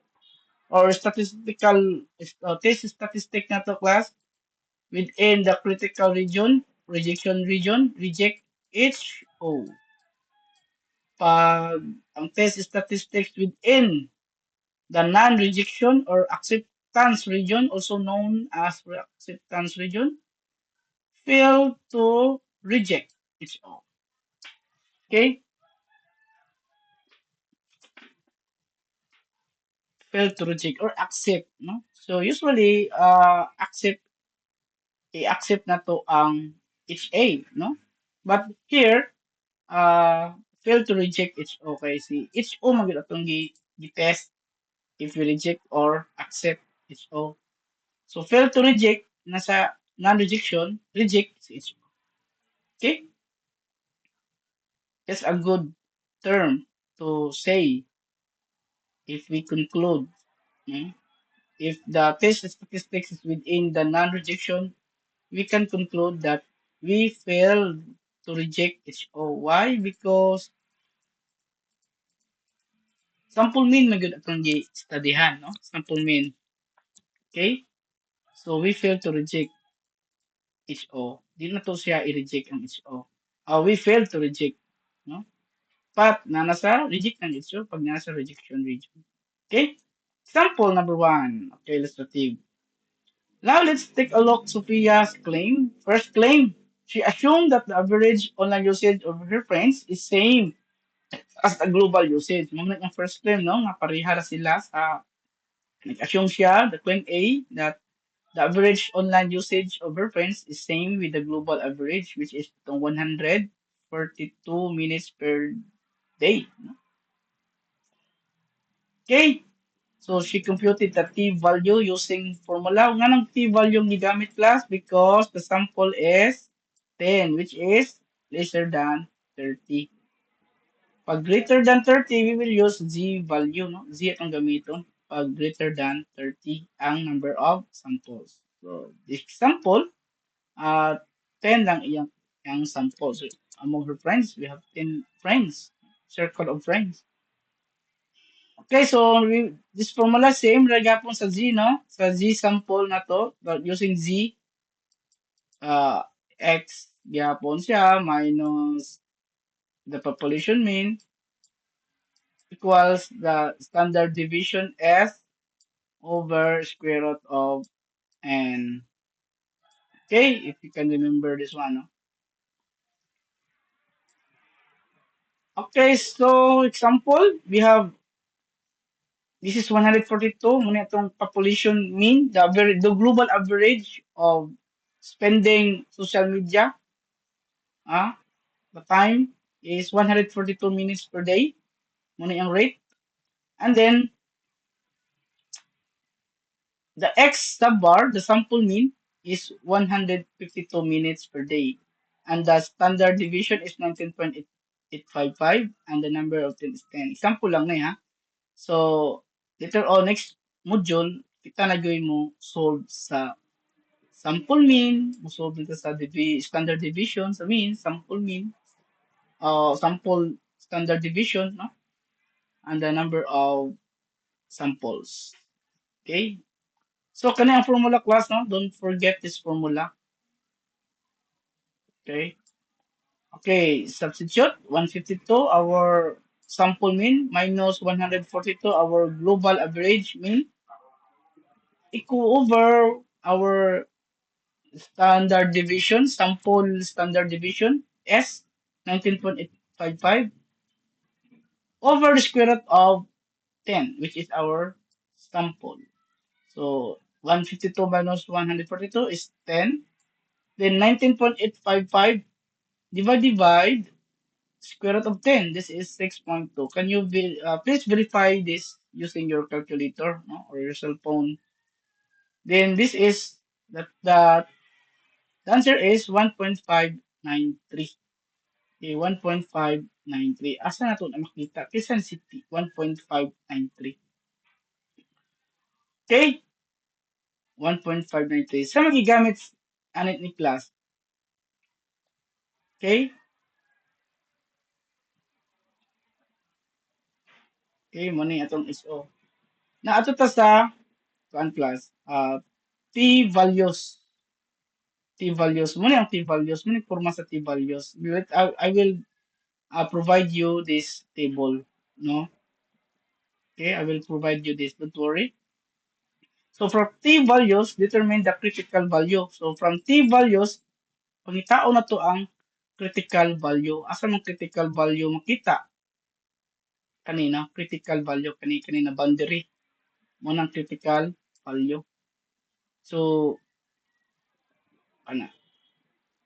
or statistical test statistic na to class within the critical region, rejection region, reject HO. Pag ang test statistics within the non-rejection or acceptance region, also known as acceptance region, fail to reject HO. Okay? Fail to reject or accept. No? So usually, i-accept na to ang HA. No? But here, fail to reject HO. Okay, si HO magiging atong gi-test if we reject or accept HO. So fail to reject nasa non-rejection, reject si HO. Okay? That's a good term to say if we conclude. mm, If the test statistics is within the non-rejection, we can conclude that we failed to reject HO. Why? Because sample mean magud atong gi-studyhan, no? Sample mean. Okay? So we fail to reject HO. Di na to siya i-reject ang HO. We fail to reject, no? But na nasa reject ng HO pag nasa rejection region. Okay? Example number one. Okay, illustrative. Now let's take a look Sophia's claim. First claim, she assumed that the average online usage of her friends is same as the global usage. Mga ang first claim, no? Nga pareha ra sila sa nag-assume siya, the claim A, that the average online usage of her friends is same with the global average, which is 142 minutes per day. No? Okay, so she computed the t-value using formula. Nga ng t-value ang gigamit class because the sample is 10, which is lesser than 30. Pag greater than 30, we will use z value. No? Z ang gamiton. Pag greater than 30 ang number of samples. So, the example, uh, 10 lang iyang sample. So, among her friends, we have 10 friends, circle of friends. Okay, so this formula same ra gyapon sa Z, no? Sa Z sample na to, but using Z, uh, X gyapon siya minus the population mean equals the standard deviation S over square root of N. Okay, if you can remember this one, no? Okay, so example, we have this is 142 muna itong population mean, the global average of spending social media, ah, the time is 142 minutes per day, muna yung rate. And then the X sub bar, the sample mean is 152 minutes per day. And the standard deviation is 19.855 and the number of 10 is 10. Example lang na ha. So, later on, next module, kita na gawin mo solve sa sample mean, mo solve dito sa standard deviation, sa mean, sample mean, sample standard division, no? And the number of samples. Okay? So, kani ang formula class, no? Don't forget this formula. Okay? Okay, substitute 152, our sample mean, minus 142, our global average mean, equal over our standard deviation, sample standard deviation, S, 19.855, over the square root of 10, which is our sample. So, 152 minus 142 is 10. Then, 19.855 divide square root of 10. This is 6.2. Can you please verify this using your calculator, no, or your cell phone? Then, this is the answer is 1.593. Okay, 1.593. Asa na ito na makita? Quezon City, 1.593. Okay, 1.593. Sa magigamit anit ni class? Okay, okay, mo ni atong SO. Na ato ta sa kuan class, T values. T values. Mo ni ang T values. Mo ni porma sa T values. I will provide you this table. No? Okay, I will provide you this. Don't worry. So from T values, determine the critical value. So from T values, pangitao na to ang critical value. Asa ng critical value makita? Kanina, critical value. Kanina boundary. Mo ng critical value. So, ana.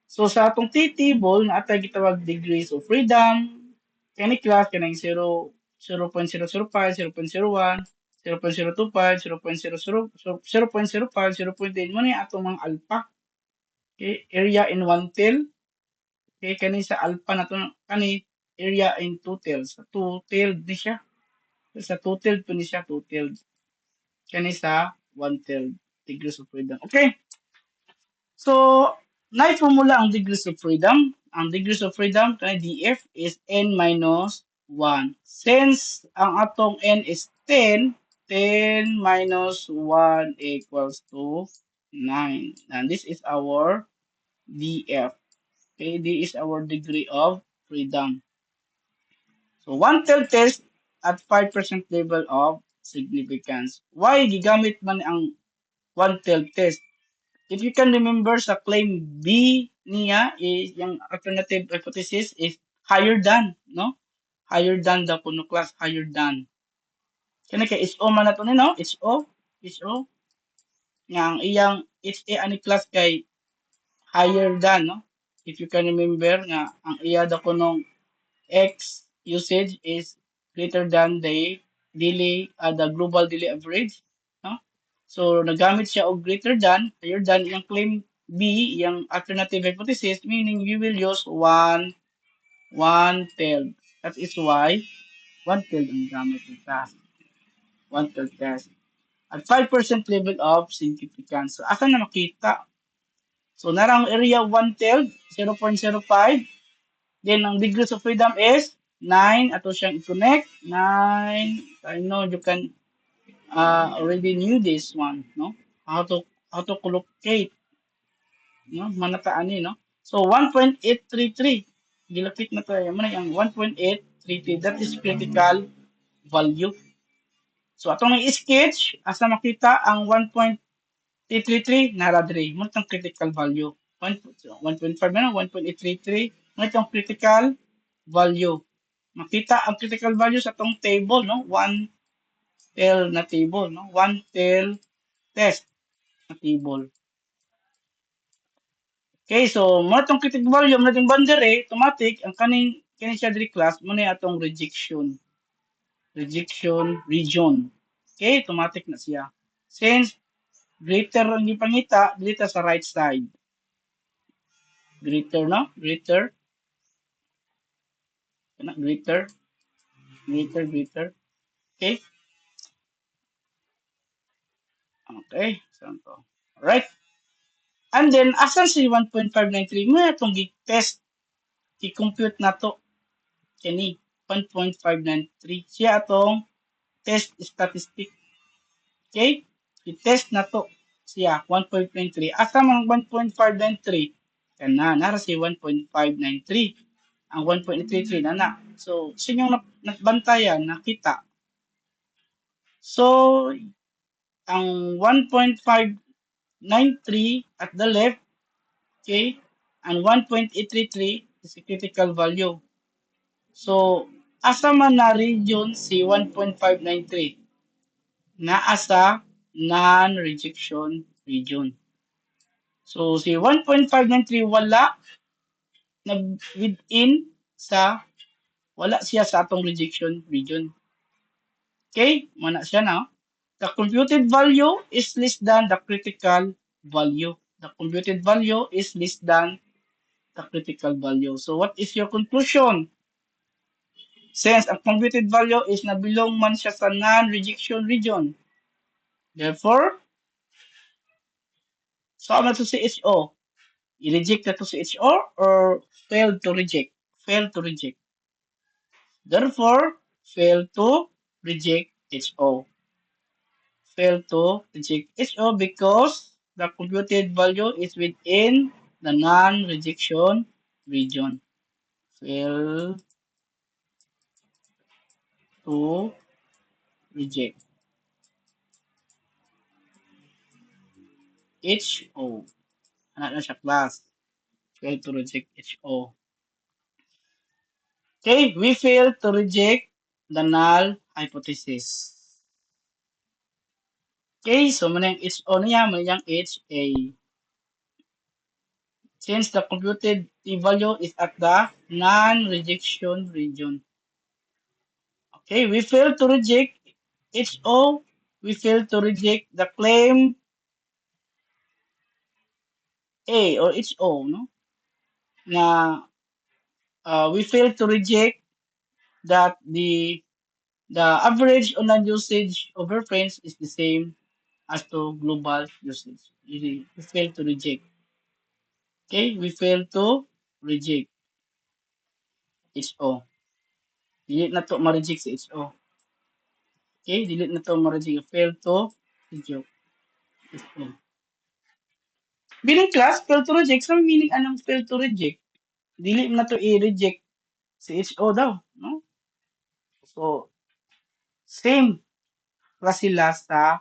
So sa atong T-table na atay gitawag degrees of freedom, kani class kanang 0, 0.005, 0.01, 0.025, 0.00, 0.05, 0.10 mo ni atong mga alpha. Okay, area in one tail. Okay, kani sa alpha na to kani area in two tails. Sa two tailed ni siya. Sa two tailed po ni siya, two tailed. Kani sa one tailed degrees of freedom. Okay. So, na-formula ang degrees of freedom. Ang degrees of freedom, kaya df is n minus 1. Since ang atong n is 10, 10 minus 1 equals to 9. And this is our df. Okay, this is our degree of freedom. So, one-tailed test at 5% level of significance. Why gigamit man ang one-tailed test? If you can remember sa claim B niya, is yung alternative hypothesis is higher than, no? Higher than the puno class, higher than. Kaya kay HO man na to no? HO, nga ang iyang HA ani class kay higher than, no? If you can remember nga ang iya da kunong X usage is greater than the global daily average, no? So nagamit siya og greater than, higher than yung claim B, yung alternative hypothesis, meaning we will use one-tailed. That is why one-tailed ang gamit ng test. One-tailed test. at 5% level of significance. So, asa na makita? So, narang area 1/3, 0.05. Then, ang degrees of freedom is 9. Ato siyang i-connect. 9. I know you can already knew this one, no? How to collocate, no? Manataan ni, no? So, 1.833. Gilapit na tayo. Ano yung 1.833? That is critical value. So, atong i-sketch, asa makita ang 1.833 nara diri mo tong critical value 1.5 na 1.833 mo itong critical value makita ang critical value sa tong table no one tail na table no one tail test na table. Okay, so mo tong critical value mo ting boundary automatic ang kaning siya diri class mo na atong rejection region. Okay, automatic na siya since greater ang gipangita dito sa right side. Greater, no? Greater, greater. Okay? Okay. Saan to? Alright. And then, asan si 1.593? Mo itong test i-compute na to. Kani, 1.593. Siya atong test statistic. Okay? I-test na to. Siya, 1.93. Asa man 1.593? Kana, nara si 1.593. Ang 1.83 na na. So, sinyong nabantayan, nakita. So, ang 1.593 at the left, okay, and 1.833 is a critical value. So, asa man na region si 1.593? Naa sa non-rejection region. So, si 1.593 na within wala siya sa atong rejection region. Okay? Mana siya na. The computed value is less than the critical value. The computed value is less than the critical value. So what is your conclusion? Since ang computed value is nabilong man siya sa non-rejection region. Therefore, so ano to si HO? I-reject na to si HO or failed to reject? Failed to reject. Therefore, fail to reject HO. Fail to reject HO because the computed value is within the non-rejection region. Fail to reject HO. Anak na siya class. Fail to reject HO. Okay, we fail to reject the null hypothesis. Okay, so muna yung HO niya, muna yung HA. Since the computed value is at the non-rejection region. Okay, we fail to reject HO. We fail to reject the claim A or HO, no? Na we fail to reject that the average online usage of our friends is the same as to global usage. We fail to reject. Okay, we fail to reject HO. Dili na to ma-reject si HO. Okay, dili na to ma-reject. Fail to reject HO. Bilang class, fail to reject. Sa meaning anong fail to reject? Dili na to i-reject si HO daw. No? So, same ra sila sa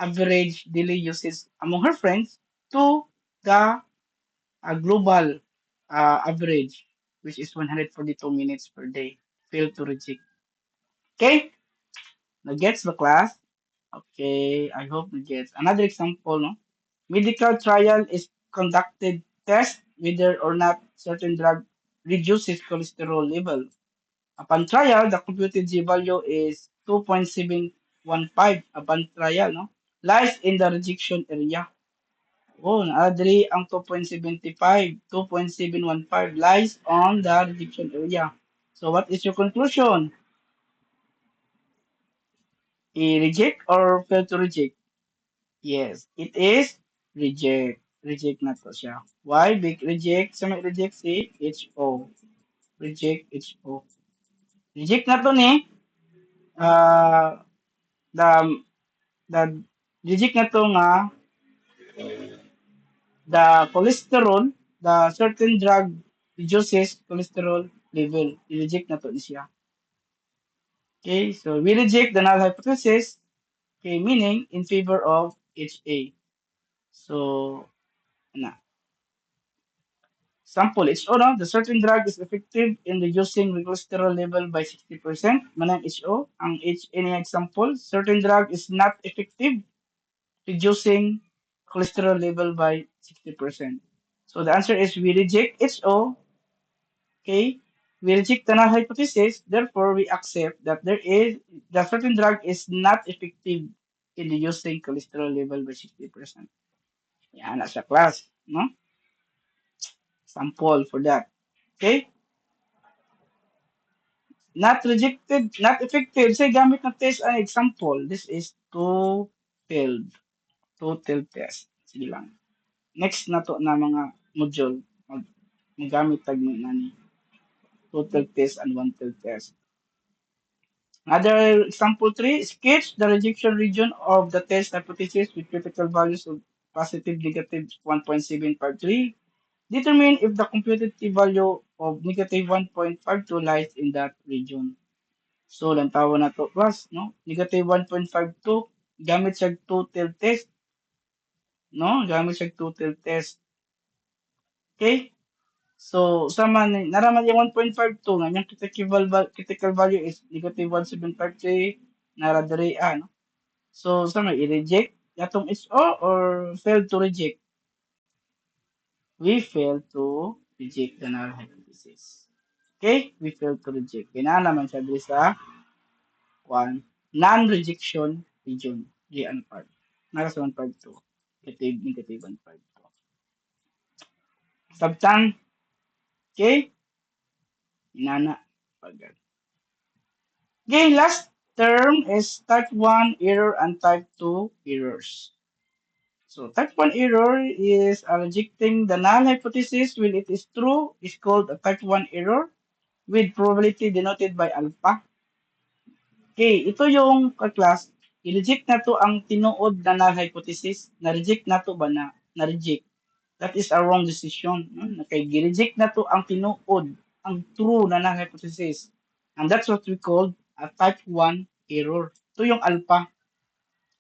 average daily usage among her friends to the global average, which is 142 minutes per day. Fail to reject. Okay? Na-gets the class? Okay, I hope na-gets. Another example, no? Medical trial is conducted test whether or not certain drug reduces cholesterol level. Upon trial, the computed Z value is 2.715 upon trial, no? Lies in the rejection area. Oh, naadri ang 2.75, 2.715 lies on the rejection area. So what is your conclusion? I-reject or fail to reject? Yes, it is reject. Reject na to siya. Why? Big reject. Sa may reject si HO. Reject HO. Reject na to ni uh, the the reject na to nga the cholesterol, the certain drug reduces cholesterol level. I-reject na to ni siya. Okay, so we reject the null hypothesis, okay, meaning in favor of HA. So, na. Sample, HO, no? The certain drug is effective in reducing the cholesterol level by 60%. Manang HO, ang HA niya example, certain drug is not effective reducing cholesterol level by 60%. So the answer is we reject HO, okay? We reject the null hypothesis, therefore we accept that there is the certain drug is not effective in reducing cholesterol level by 60%. Yan na siya class, no? Sample for that. Okay? Not rejected, not effective. Say gamit ng test an example. This is two-tailed. Two-tailed test. Sige lang. Next na to na mga module. Magamit tag mo nani. Two-tailed test and one-tailed test. Another example 3, sketch the rejection region of the test hypothesis with critical values of positive, negative 1.753. Determine if the computed value of negative 1.52 lies in that region. So, lantawan na to class, no? Negative 1.52, gamit siya two-tailed test, no? Gamit siya two-tailed test. Okay? So, sama ni naraman yung 1.52 nga yung critical value is negative 1.753 nara diri no? So, sama i-reject yatong HO or fail to reject. We fail to reject the null hypothesis. Okay? We fail to reject. Kaya naman siya diri sa one non-rejection region. Diyan part. Nara sa 1.2. Negative, negative 1.2. Sabtan, okay? Inana. Pagod. Okay, last term is type 1 error and type 2 errors. So type 1 error is rejecting the null hypothesis when it is true is called a type 1 error with probability denoted by alpha. Okay, ito yung class, i-reject na to ang tinuod na null hypothesis. Na-reject na to ba na? Na-reject. That is a wrong decision. Okay, gi-reject na to ang tinuod, ang true na null hypothesis. And that's what we call a type 1 error. Ito yung alpha.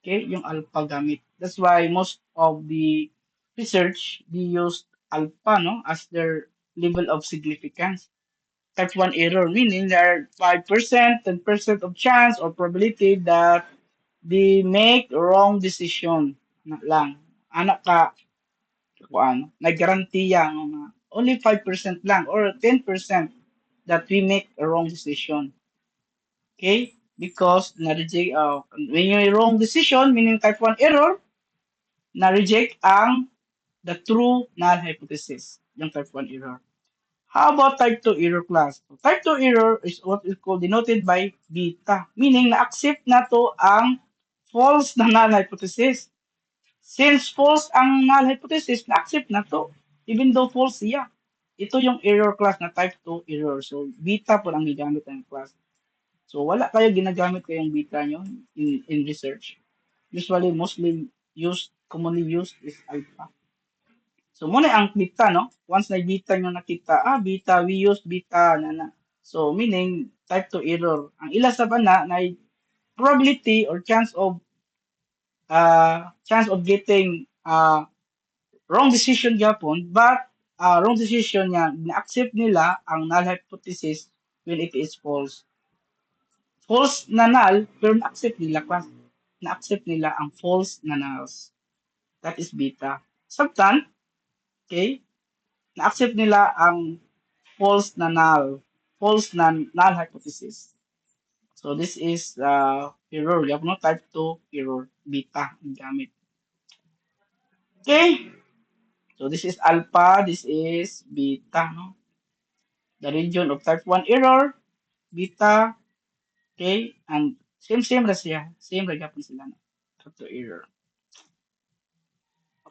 Okay, yung alpha gamit. That's why most of the research, they used alpha no, as their level of significance. Type 1 error, meaning there are 5%, 10% of chance or probability that they make wrong decision na lang. Anak ka, kuan, naggarantiya nga only 5% lang or 10% that we make a wrong decision. Okay? Because na-reject, when you wrong decision, meaning type 1 error, na-reject ang the true null hypothesis, yung type 1 error. How about type 2 error class? So, type 2 error is what is called denoted by beta, meaning na-accept na to ang false na null hypothesis. Since false ang null hypothesis, na-accept na to, even though false siya. Ito yung error class na type 2 error. So, beta po ang gigamit ng class. So, wala kayo ginagamit kayong beta nyo in research. Usually, mostly commonly used is alpha. So, muna ang beta, no? Once na beta nyo nakita, beta, we use beta, na. So, meaning, type 2 error. Ang ila sa bana, na probability or chance of getting wrong decision yapon, but wrong decision niya, na-accept nila ang null hypothesis when it is false. False na null, pero na-accept nila, class. Na-accept nila ang false na nulls. That is beta. Sabtan, okay, na-accept nila ang false na null, false na null hypothesis. So this is error. You have no type 2 error, beta ang gamit. Okay, so this is alpha, this is beta, no? The region of type 1 error, beta, okay, and same ra siya. Same ra gyapon sila, no? Type 2 error.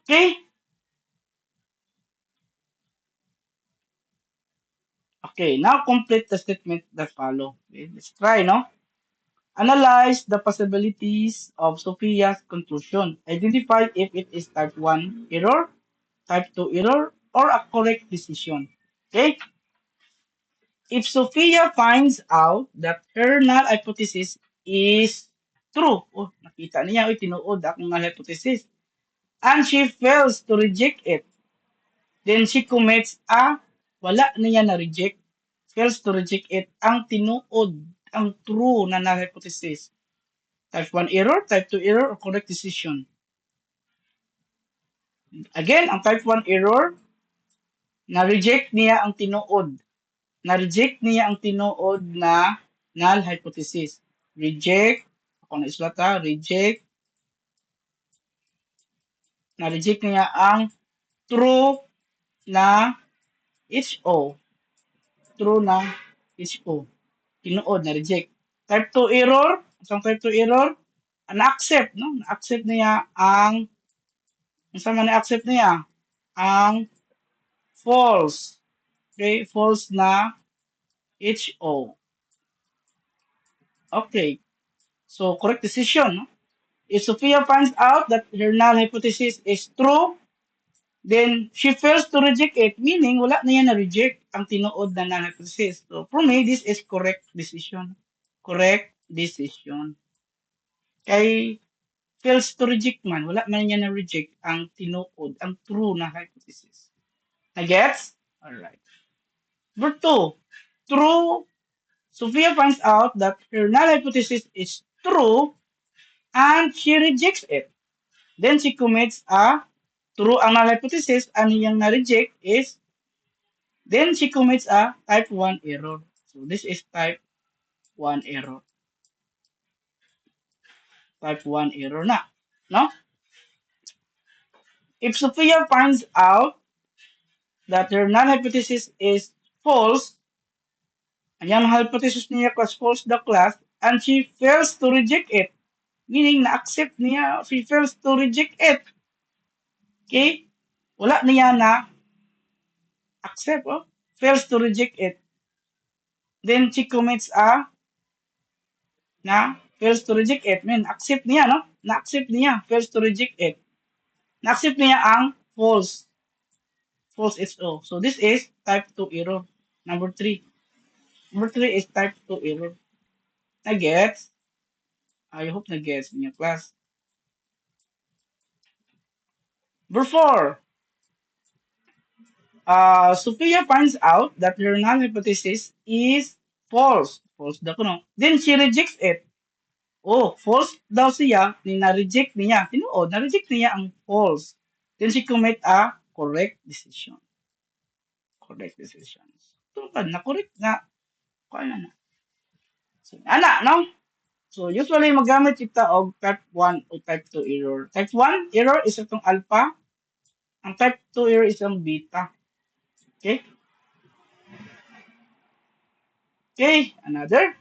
Okay? Okay, now complete the statement that follow. Okay, let's try, no? Analyze the possibilities of Sophia's conclusion. Identify if it is type 1 error, type 2 error, or a correct decision. Okay? If Sophia finds out that her null hypothesis is true, oh, nakita niya, oy, tinuod akong null hypothesis, and she fails to reject it, then she commits a wala niya na-reject, fails to reject it, ang tinuod, ang true na null hypothesis. Type 1 error, type 2 error, or correct decision. Again, ang type 1 error, na-reject niya ang tinuod. Na-reject niya ang tinuod na null hypothesis. Reject, ako na islat ha, reject, na-reject niya ang true na HO. True na HO. Tinuod, na-reject. Type 2 error, isang type 2 error, na-accept, no? Na-accept niya ang, saan man na-accept niya? Ang false. Okay, false na HO. Okay, so correct decision. No? If Sophia finds out that her null hypothesis is true, then she fails to reject it, meaning wala na yan na-reject ang tinuod na null hypothesis. So for me, this is correct decision. Correct decision. Kay fails to reject man, wala man niya na-reject ang tinuod, ang true na hypothesis. Na-gets? Alright. Number two, true. Sophia finds out that her null hypothesis is true and she rejects it. Then she commits a true ang null hypothesis and yung na-reject is then she commits a type 1 error. So this is type 1 error. Type 1 error na. No? If Sophia finds out that her null hypothesis is false, and yung hypothesis niya was false the class, and she fails to reject it, meaning na-accept niya, she fails to reject it. Okay? Wala niya na accept, oh? Fails to reject it. Then she commits a na fails to reject it. Mean, accept niya, no? Na-accept niya, fails to reject it. Na-accept niya ang false. False HO. So this is type 2 error. Number 3. Number 3 is type 2 error. Na-gets? I hope na-gets in your class. Number 4. Sophia finds out that her null hypothesis is false. False daw ko, no? Then she rejects it. Oh, false daw siya, na-reject niya. Tinuod, na-reject niya ang false. Then she commit a correct decision. Correct decisions. Ito pa, na-correct na. Kaya na. So, ana, no? So, usually magamit kita og type 1 o type 2 error. Type 1 error is itong alpha. Ang type 2 error is ang beta. Okay? Okay, another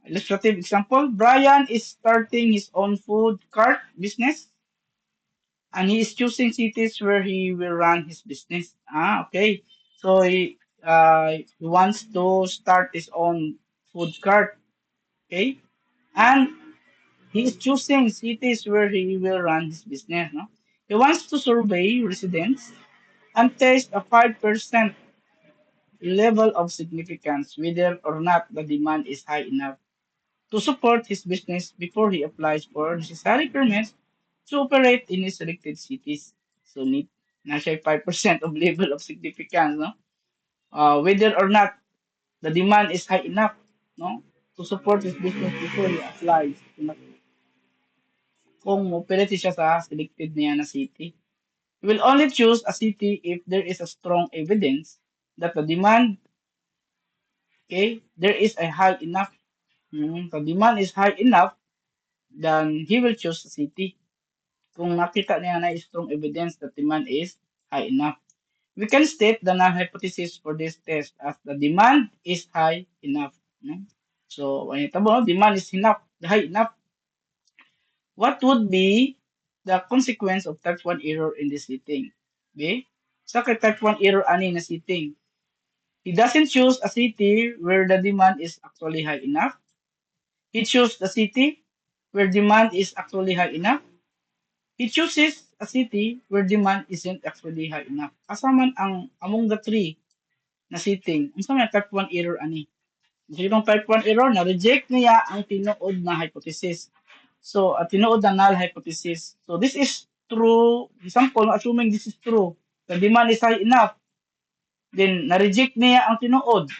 illustrative example. Brian is starting his own food cart business and he is choosing cities where he will run his business. Okay. So he wants to start his own food cart. Okay. And he is choosing cities where he will run his business. No? He wants to survey residents and test a 5% level of significance whether or not the demand is high enough to support his business before he applies for necessary permits to operate in his selected cities. So, need na siya 5% of level of significance, no? Whether or not the demand is high enough, no? To support his business before he applies. Kung operate siya sa selected niya na city. He will only choose a city if there is a strong evidence that the demand, okay, there is a high enough, the demand is high enough, then he will choose the city. Kung nakita niya na strong evidence that demand is high enough. We can state the null hypothesis for this test as the demand is high enough. No? So, when ito mo, demand is enough, high enough. What would be the consequence of type 1 error in this setting. B. Sa kay type 1 error ani na setting. He doesn't choose a city where the demand is actually high enough. He chooses the city where demand is actually high enough. He chooses a city where demand isn't actually high enough. Asa man ang among the three na setting, unsa man type 1 error ani? So yung type 1 error na reject niya ang tinuod na hypothesis. So, tinuod na null hypothesis. So, this is true. Example, assuming this is true. The demand is high enough. Then, na-reject niya ang tinuod.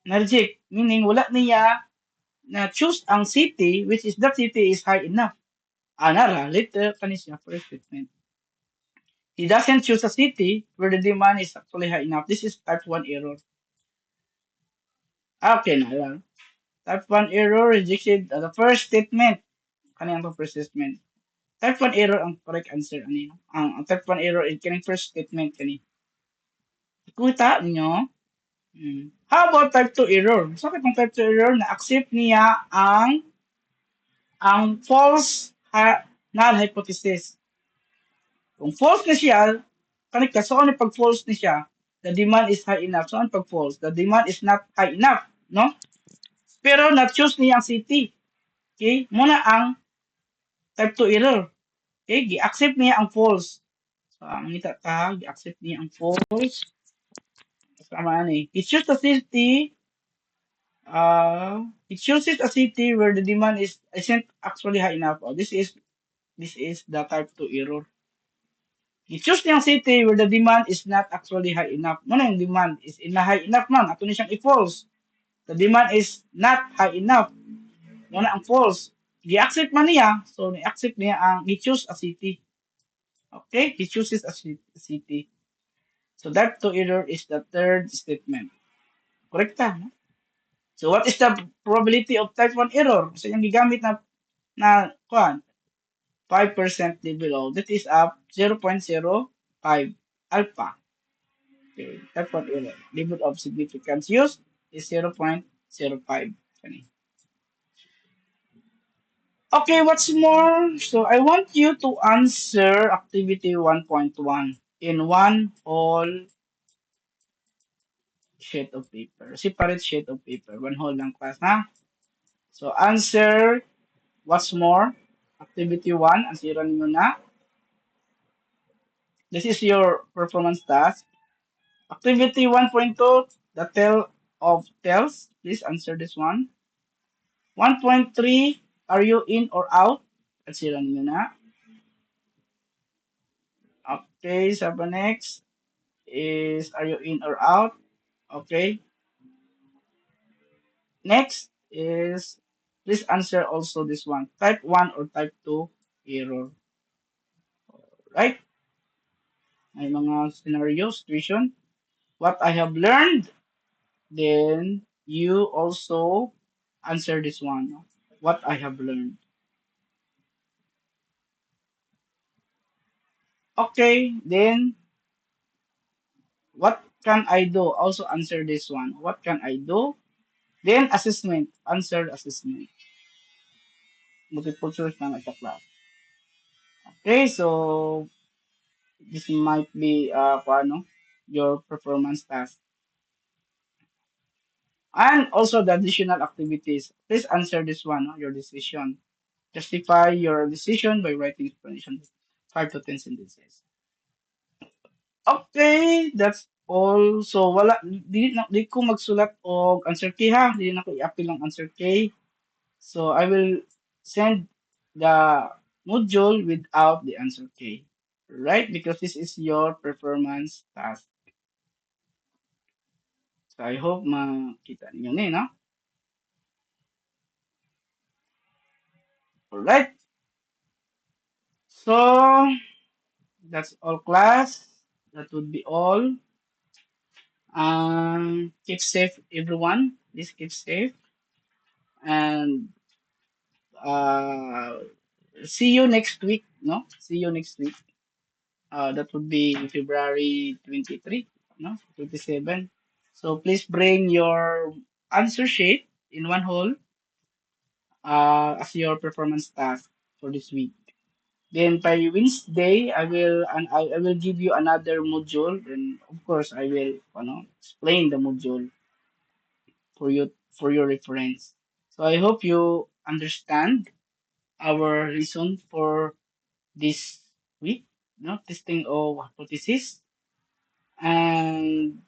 Na-reject. Meaning, wala niya na choose ang city, which is that city is high enough. Anara, later, kanisya, first statement. He doesn't choose a city where the demand is actually high enough. This is type 1 error. Okay na lang. Type 1 error rejected the first statement. Kanina ang first statement. Type 1 error ang correct answer ani. Ang type 1 error is kaning first statement kani. Kita ninyo? How about type 2 error? So kung type 2 error na accept niya ang false null hypothesis. Kung false na siya, kanik ka, so ano pag false na siya, the demand is high enough. So ano pag false? The demand is not high enough, no? Pero na-choose niya ang city. Okay? Muna ang type 2 error. Okay? Gi-accept niya ang false. So, ang ngita ta, gi-accept niya ang false. Tama ni. It chooses a city where the demand is isn't actually high enough. Oh, this is the type 2 error. It choose niyang city where the demand is not actually high enough. Muna yung demand is in high enough man. Ato ni siyang i-false. The demand is not high enough. Muna ang false. Gi-accept man niya. So, ni-accept niya ang i-choose a city. Okay? He chooses a city. So, that 2 error is the third statement. Correct ta? No? So what is the probability of type 1 error? So yung gigamit na kuan 5% below. That is up 0.05 alpha. Okay, type 1 error. Limit of significance used is 0.05. Okay, what's more? So I want you to answer activity 1.1 in one whole sheet of paper. Separate sheet of paper. One whole lang class, ha? So answer. What's more? Activity 1, ansiran nyo na. This is your performance task. Activity 1.2, the tale of tales. Please answer this one. 1.3, are you in or out? Ansiran nyo na. Okay, so the next is, are you in or out? Okay. Next is, please answer also this one. Type 1 or type 2 error. Right? May mga scenario, situation. What I have learned, then you also answer this one. No? What I have learned. Okay, then what can I do? Also answer this one. What can I do? Then assessment. Answer assessment. Multiple choice na sa class. Okay, so this might be paano, your performance task. And also the additional activities. Please answer this one, no? Your decision. Justify your decision by writing explanation 5 to 10 sentences. Okay, that's all. So wala di ko magsulat og answer key ha. Di na ko i-apply ang answer key. So I will send the module without the answer key. Right? Because this is your performance task. So I hope makita niyo na, no? Alright. So that's all class. That would be all. Keep safe everyone. Please keep safe. And uh see you next week, no? See you next week. That would be February 23, no? 27. So please bring your answer sheet in one whole as your performance task for this week. Then by Wednesday, I will give you another module, and of course I will explain the module for you for your reference. So I hope you understand our reason for this week, testing of hypothesis, and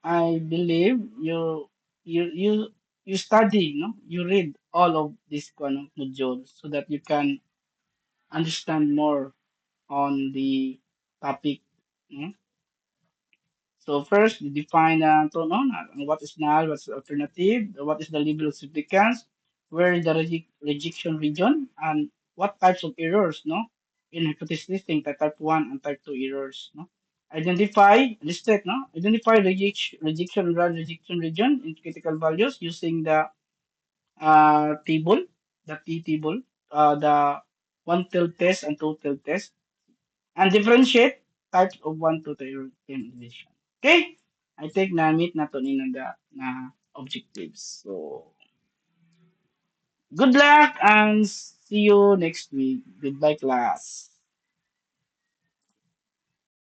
I believe you you study, you read all of these kind of modules so that you can understand more on the topic. No? So first, you define what is null, what's the alternative, what is the level of significance, where is the rejection region, and what types of errors, in hypothesis testing, type 1 and type 2 errors, no? Identify rejection and rejection region in critical values using the table, the T table, the one tail test and two tail test, and differentiate types of one to ten division. Okay? I think na-meet na to ni na objectives. So, good luck and see you next week. Goodbye, class.